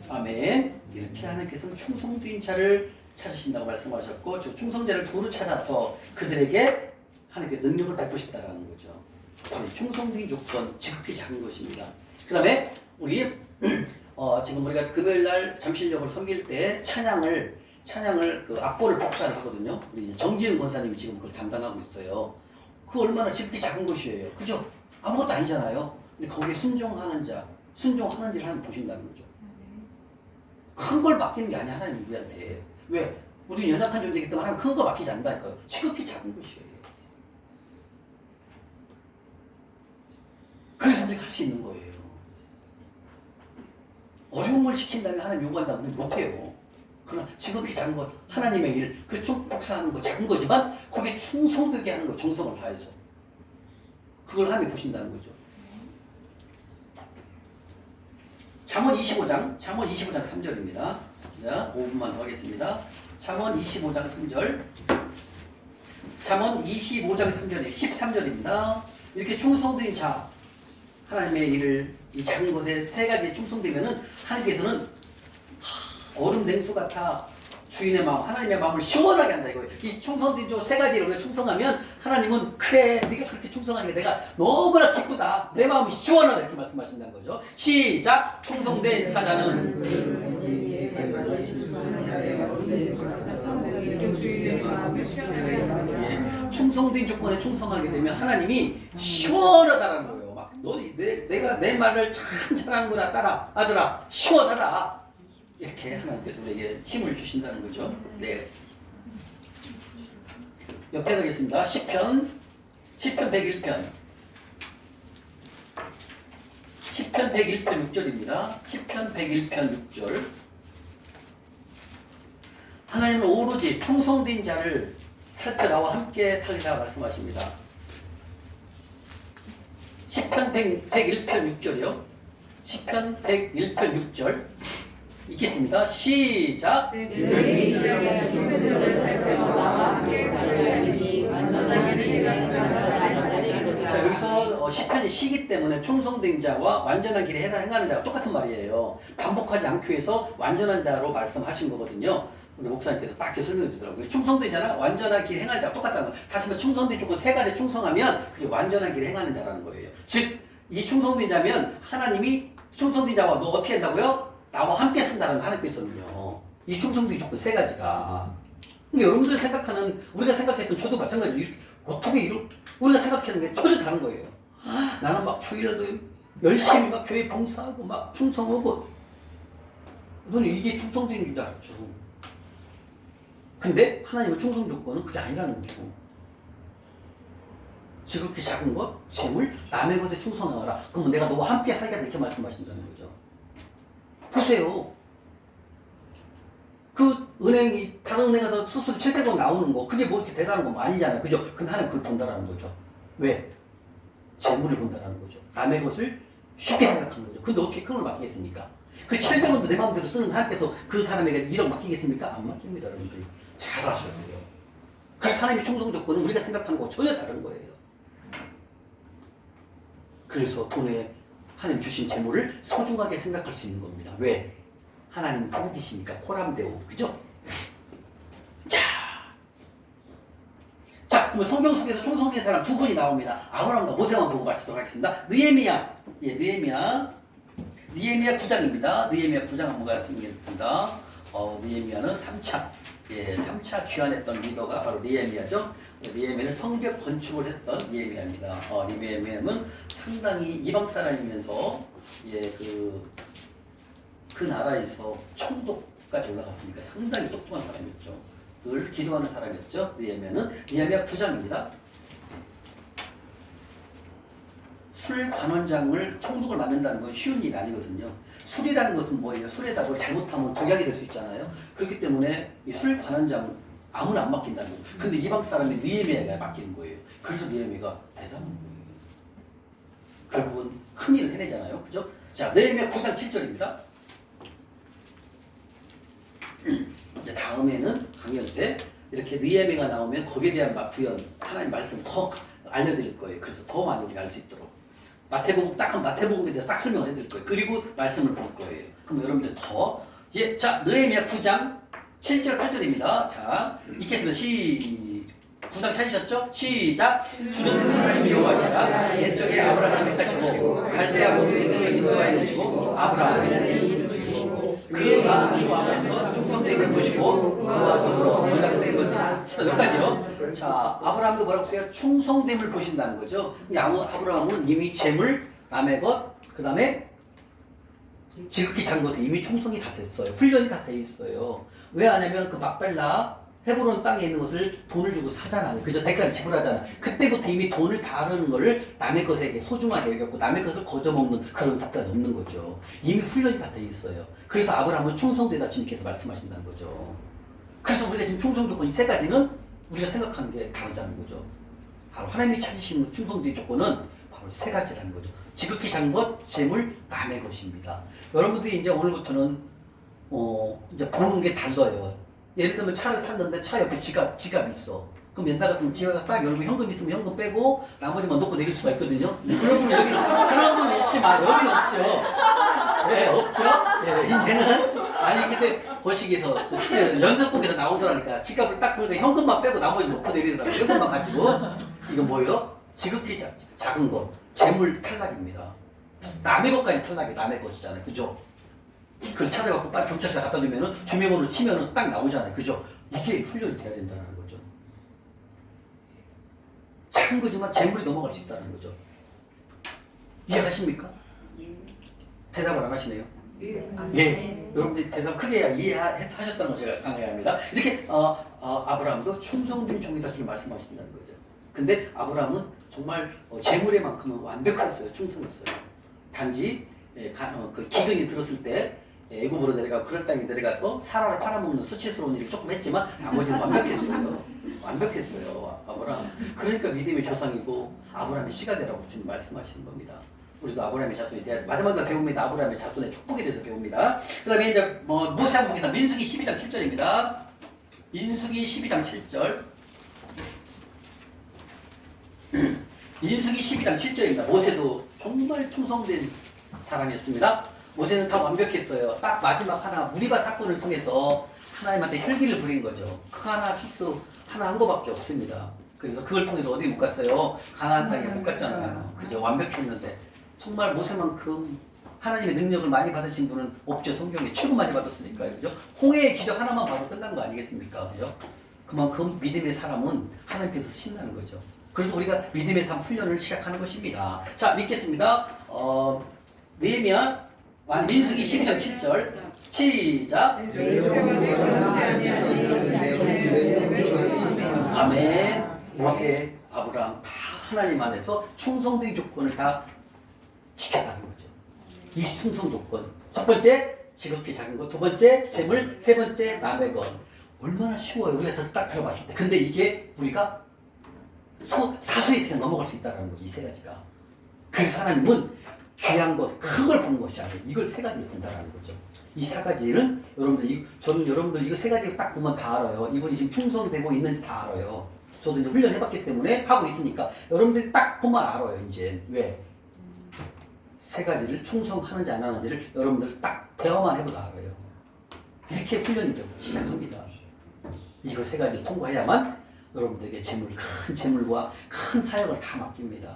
A: 아멘. 이렇게 하나님께서는 충성된 자를 찾으신다고 말씀하셨고, 저 충성자를 두루 찾아서 그들에게 하나님께 능력을 베푸신다라는 거죠. 바로 충성된 조건, 지극히 작은 것입니다. 그 다음에 우리 지금 우리가 금요일날 잠실역을 섬길 때 찬양을 그 악보를 복사를 하거든요. 우리 정지은 권사님이 지금 그걸 담당하고 있어요. 그 얼마나 지극히 작은 것이에요. 그죠? 아무것도 아니잖아요. 근데 거기에 순종하는 자를 하나님 보신다는 거죠. 큰 걸 맡기는 게 아니야, 하나님 우리한테. 왜? 우리는 연약한 존재이기 때문에 하나님 큰 거 맡기지 않는다니까요. 지극히 작은 것이에요. 그래서 우리가 할 수 있는 거예요. 어려운 걸 시킨다면 하나님 요구한다면 우리는 못해요. 그러나 지극히 작은 것, 하나님의 일, 그 복사하는 거 작은 거지만 거기에 충성되게 하는 거, 정성을 다해서. 그걸 하나님 보신다는 거죠. 잠언 25장 3절입니다. 자, 5분만 더 하겠습니다. 잠언 25장 3절. 잠언 25장 3절에 13절입니다. 이렇게 충성된 자, 하나님의 일을 이 작은 것에 세 가지에 충성되면은 하나님께서는 얼음 냉수 같아 주인의 마음, 하나님의 마음을 시원하게 한다 이거예요. 이 충성된 세 가지를 우리가 충성하면 하나님은 그래, 네가 그렇게 충성하니까 내가 너무나 기쁘다. 내 마음이 시원하다 이렇게 말씀하신다는 거죠. 시작. 충성된 사자는 충성된 조건에 충성하게 되면 하나님이 시원하다라는 거예요. 막 내가 내 말을 참 잘하는구나 따라 아들아 시원하다. 이렇게 하나님께서 우리에게 힘을 주신다는 거죠. 네. 옆에 가겠습니다. 시편 101편. 시편 101편 6절입니다. 시편 101편 6절. 하나님은 오로지 충성된 자를 살펴 나와 함께 살리라 말씀하십니다. 시편 101편 6절이요. 시편 101편 6절. 읽겠습니다. 시작. 자, 여기서 시편이 시기 때문에 충성된 자와 완전한 길에 행하는 자가 똑같은 말이에요. 반복하지 않기 위해서 완전한 자로 말씀하신 거거든요. 우리 목사님께서 딱 이렇게 설명해 주더라고요. 충성된 자나 완전한 길에 행하는 자가 똑같다는 거예요. 다시 말해 충성된 조건 세 가지 충성하면 그게 완전한 길에 행하는 자라는 거예요. 즉, 이 충성된 자면 하나님이 충성된 자와 너 어떻게 한다고요? 나와 함께 산다는 거 하나님께서는요. 이 충성된 조건 세 가지가. 근데 여러분들이 생각하는, 우리가 생각했던 저도 마찬가지로 어떻게 우리가 생각하는 게 전혀 다른 거예요. 나는 막 주일에도 열심히 막 교회 봉사하고 막 충성하고. 너는 이게 충성된 줄 알았죠. 근데 하나님의 충성 조건은 그게 아니라는 거죠. 지극히 작은 것, 재물, 남의 것에 충성하라. 그러면 내가 너와 함께 살겠다 이렇게 말씀하신다는 거죠. 보세요. 그 은행이 다른 은행 가서 수수료 700원 나오는 거 그게 뭐 이렇게 대단한 건 아니잖아요. 그죠? 근데 하나님 그걸 본다라는 거죠. 왜? 재물을 본다라는 거죠. 남의 것을 쉽게 생각하는 거죠. 근데 어떻게 큰 걸 맡기겠습니까? 그 700원도 내 마음대로 쓰는 하나님께서 그 사람에게 1억 맡기겠습니까? 안 맡깁니다, 여러분들. 잘 아셔야 돼요. 그래서 하나님의 충성 조건은 우리가 생각하는 거 전혀 다른 거예요. 그래서 돈에 하나님 주신 재물을 소중하게 생각할 수 있는 겁니다. 왜? 하나님 누구이십니까? 호람데오. 그죠? 자, 그러면 성경 속에서 충성된 사람 두 분이 나옵니다. 아브라함과 모세만 보고 말씀하도록 하겠습니다. 느헤미야. 예, 느헤미야 9장입니다. 느헤미야 9장 한번 가겠습니다. 느헤미야는 3차 귀환했던 리더가 바로 느헤미야죠. 느헤미야는 성벽 건축을 했던 느헤미야입니다. 느헤미야는 상당히 이방 사람이면서 그 나라에서 총독까지 올라갔으니까 상당히 똑똑한 사람이었죠. 늘 기도하는 사람이었죠. 느헤미야 9장입니다. 술 관원장을 총독을 만든다는 건 쉬운 일이 아니거든요. 술이라는 것은 뭐예요? 술에다 뭘 잘못하면 독약이 될 수 있잖아요. 그렇기 때문에 이 술 관원장은 아무나 안 맡긴다는 거예요. 근데 이방 사람이 느헤미야가 맡기는 거예요. 그래서 느헤미야가 대단한 거예요. 결국은 큰 일을 해내잖아요. 그죠? 자, 느헤미야 9장 7절입니다. 이제 다음에는 강연 때 이렇게 느헤미야가 나오면 거기에 대한 부연 하나님 말씀을 더 알려드릴 거예요. 그래서 더 많이 우리가 알 수 있도록 마태복음 마태복음에 대해서 딱 설명을 해드릴 거예요. 그리고 말씀을 볼 거예요. 그럼 여러분들 더 자 느헤미야 9장 7절 8절입니다. 자 읽겠습니다. 9장 찾으셨죠? 시작. 주는 하나님 여호와시라. 옛적에 아브라함을 택하시고 갈대아 고르기를 인도하여 주시고 아브라함을 그가 주와 앞에서 충성됨을 보시고 그와 더불어 언약된 것을 여기까지요. 자, 아브라함도 뭐라고 해요? 충성됨을 보신다는 거죠. 아브라함은 이미 재물, 남의 것, 그 다음에 지극히 작은 것에 이미 충성이 다 됐어요. 훈련이 다 돼 있어요. 왜 하냐면 그 막벨라 헤브론 땅에 있는 것을 돈을 주고 사잖아요. 그죠? 대가를 지불하잖아요. 그때부터 이미 돈을 다루는 거를 남의 것에게 소중하게 여겼고 남의 것을 거저먹는 그런 습관이 없는 거죠. 이미 훈련이 다 돼 있어요. 그래서 아브라함은 충성되다 주님께서 말씀하신다는 거죠. 그래서 우리가 지금 충성 조건이 세 가지는 우리가 생각하는 게 다르다는 거죠. 바로 하나님이 찾으시는 충성된 조건은 바로 세 가지라는 거죠. 지극히 작은 것, 재물, 남의 것입니다. 여러분들이 이제 오늘부터는 이제 보는 게 달라요. 예를 들면 차를 탔는데 차 옆에 지갑이 있어. 그럼 옛날 같으면 지갑을 딱 열고 현금 있으면 현금 빼고 나머지만 놓고 내릴 수가 있거든요. 그런 분 그런 분 있지만 여기는 없죠. 네, 없죠. 네, 이제는 아니 근데 거시기에서 연습곡에서 나오더라니까 지갑을 딱 보니까 현금만 빼고 나머지 놓고 내리더라고요. 현금만 가지고 이거 뭐예요? 지극히 작은 것, 재물 탈락입니다. 남의 것까지 탈락이 남의 것이잖아요. 그죠? 그걸 찾아갖고 빨리 경찰서에 갖다 주면은 주민번호 치면은 딱 나오잖아요. 그죠? 이게 훈련이 돼야 된다는 거죠. 작은 거지만 재물이 넘어갈 수 있다는 거죠. 이해하십니까? 대답을 안 하시네요. 예. 여러분들이 대답 크게 이해하셨다는 걸 제가 강조합니다. 이렇게 아브라함도 충성된 종이다 주를 말씀하신다는 거죠. 근데 아브라함은 정말 재물에만큼은 완벽했어요. 충성했어요. 단지 그 기근이 들었을 때 애굽으로 내려가 그럴 땅에 내려가서 사라를 팔아먹는 수치스러운 일을 조금 했지만 나머지는 완벽했어요. 완벽했어요. 아브라함. 그러니까 믿음의 조상이고 아브라함의 씨가 되라고 주님 말씀하시는 겁니다. 우리도 아브라함의 자손에 대해 마지막으로 배웁니다. 아브라함의 자손의 축복에 대해서 배웁니다. 그 다음에 이제 모세 한번 보겠습니다. 민수기 12장 7절입니다. 민수기 12장 7절. 민수기 12장 7절입니다. 모세도 정말 충성된 사람이었습니다. 모세는 다 완벽했어요. 딱 마지막 하나 무리바 사건을 통해서 하나님한테 혈기를 부린 거죠. 그 하나 실수 하나 한 거밖에 없습니다. 그래서 그걸 통해서 어디 못 갔어요? 가나안 땅에 못 갔잖아요. 그죠? 완벽했는데 정말 모세만큼 하나님의 능력을 많이 받으신 분은 없죠. 성경에 최고 많이 받았으니까요. 그죠? 홍해의 기적 하나만 봐도 끝난 거 아니겠습니까? 그죠? 그만큼 믿음의 사람은 하나님께서 신나는 거죠. 그래서 우리가 믿음의 삶 훈련을 시작하는 것입니다. 자, 믿겠습니다. 느헤미야 민수기 12장 7절 시작. 아멘. 모세, 아브라함 다 하나님 안에서 충성된 조건을 다 지켰다는 거죠. 이 충성 조건. 첫 번째 지극히 작은 것, 두 번째 재물, 세 번째 남의 것. 얼마나 쉬워요. 우리가 딱 들어봤을 때. 근데 이게 우리가 사소히 그냥 넘어갈 수 있다는 거죠. 이 세 가지가. 그래서 하나님은 귀한 것, 큰 걸 보는 것이 아니에요. 이걸 세 가지를 본다는 거죠. 이 세 가지는 저는 여러분들 이거 세 가지 딱 보면 다 알아요. 이분이 지금 충성되고 있는지 다 알아요. 저도 이제 훈련해봤기 때문에 하고 있으니까 여러분들이 딱 보면 알아요. 이제 왜? 세 가지를 충성하는지 안 하는지를 여러분들 딱 대화만 해도 알아요. 이렇게 훈련이 되고 시작합니다. 이거 세 가지를 통과해야만 여러분들에게 큰 재물과 큰 사역을 다 맡깁니다.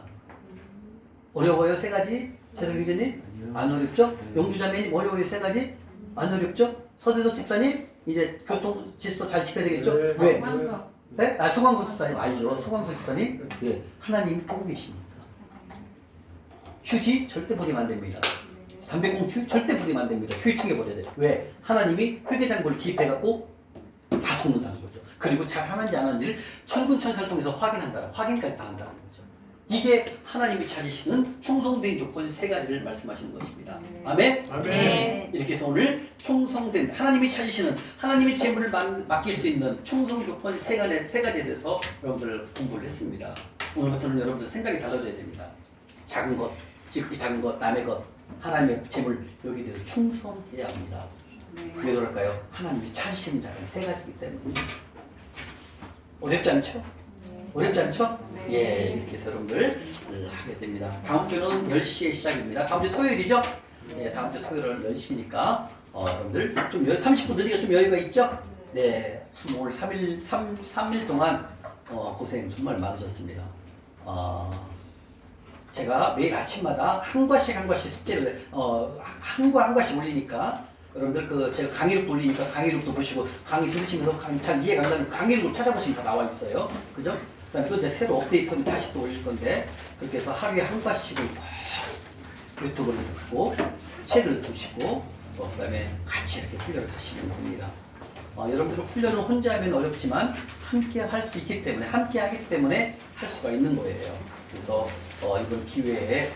A: 어려워요, 세 가지? 재석 교수님? 안 어렵죠? 영주자매님 어려워요, 세 가지? 안 어렵죠? 서대석 집사님? 이제 교통 질서 잘 지켜야 되겠죠?
F: 네.
A: 왜? 네? 소광석 집사님 알죠? 소광석 집사님? 네. 하나님이 보고 계십니다. 휴지 절대 버리면 안 됩니다. 담배꽁초 절대 버리면 안 됩니다. 휴지통에 버려야 돼요. 왜? 하나님이 회계장부를 기입해갖고 다 적는다는 거죠. 그리고 잘 하는지 안 하는지를 천군천사를 통해서 확인한다는 확인까지 다 한다는 거죠. 이게 하나님이 찾으시는 충성된 조건 세 가지를 말씀하시는 것입니다. 아멘?
E: 네.
A: 이렇게 해서 오늘 충성된 하나님이 찾으시는 하나님의 재물을 맡길 수 있는 충성 조건 세 가지에 대해서 여러분들 공부를 했습니다. 오늘부터는 여러분들 생각이 달라져야 됩니다. 작은 것, 지극히 작은 것, 남의 것, 하나님의 재물 여기에 대해서 충성해야 합니다. 왜 그럴까요? 하나님이 찾으시는 자는 세 가지이기 때문에. 어렵지 않죠? 어렵지 않죠? 예, 이렇게 해서 여러분들 하게 됩니다. 다음 주는 10시에 시작입니다. 다음 주 토요일이죠? 예, 다음 주 토요일은 10시니까 여러분들 좀 30분 늦으니까 좀 여유가 있죠? 네, 참 오늘 3일 동안 고생 정말 많으셨습니다. 제가 매일 아침마다 한 과씩 숙제를 한 과씩 올리니까 여러분들 제가 강의록 올리니까 강의록도 보시고 강의 들으시면서 강의 잘 이해가 안 가면 강의록을 찾아보시면 다 나와 있어요. 그죠? 그다음에 또 이제 새로 업데이트하면 다시 또 올릴 건데 그렇게 해서 하루에 한 과씩을 유튜브를 듣고 책을 보시고 그다음에 같이 이렇게 훈련을 하시면 됩니다. 여러분들 훈련을 혼자 하면 어렵지만 함께 할 수 있기 때문에 함께 하기 때문에 할 수가 있는 거예요. 그래서 이번 기회에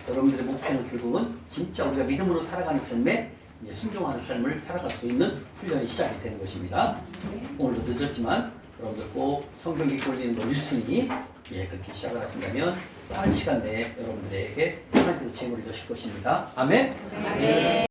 A: 여러분들의 목표는 결국은 진짜 우리가 믿음으로 살아가는 삶에 이제 순종하는 삶을 살아갈 수 있는 훈련이 시작이 되는 것입니다. 오늘도 늦었지만 여러분들 꼭 성경 읽고 올리는 거 1순위 그렇게 시작을 하신다면 빠른 시간 내에 여러분들에게 하나님께서 재물을 주실 것입니다. 아멘.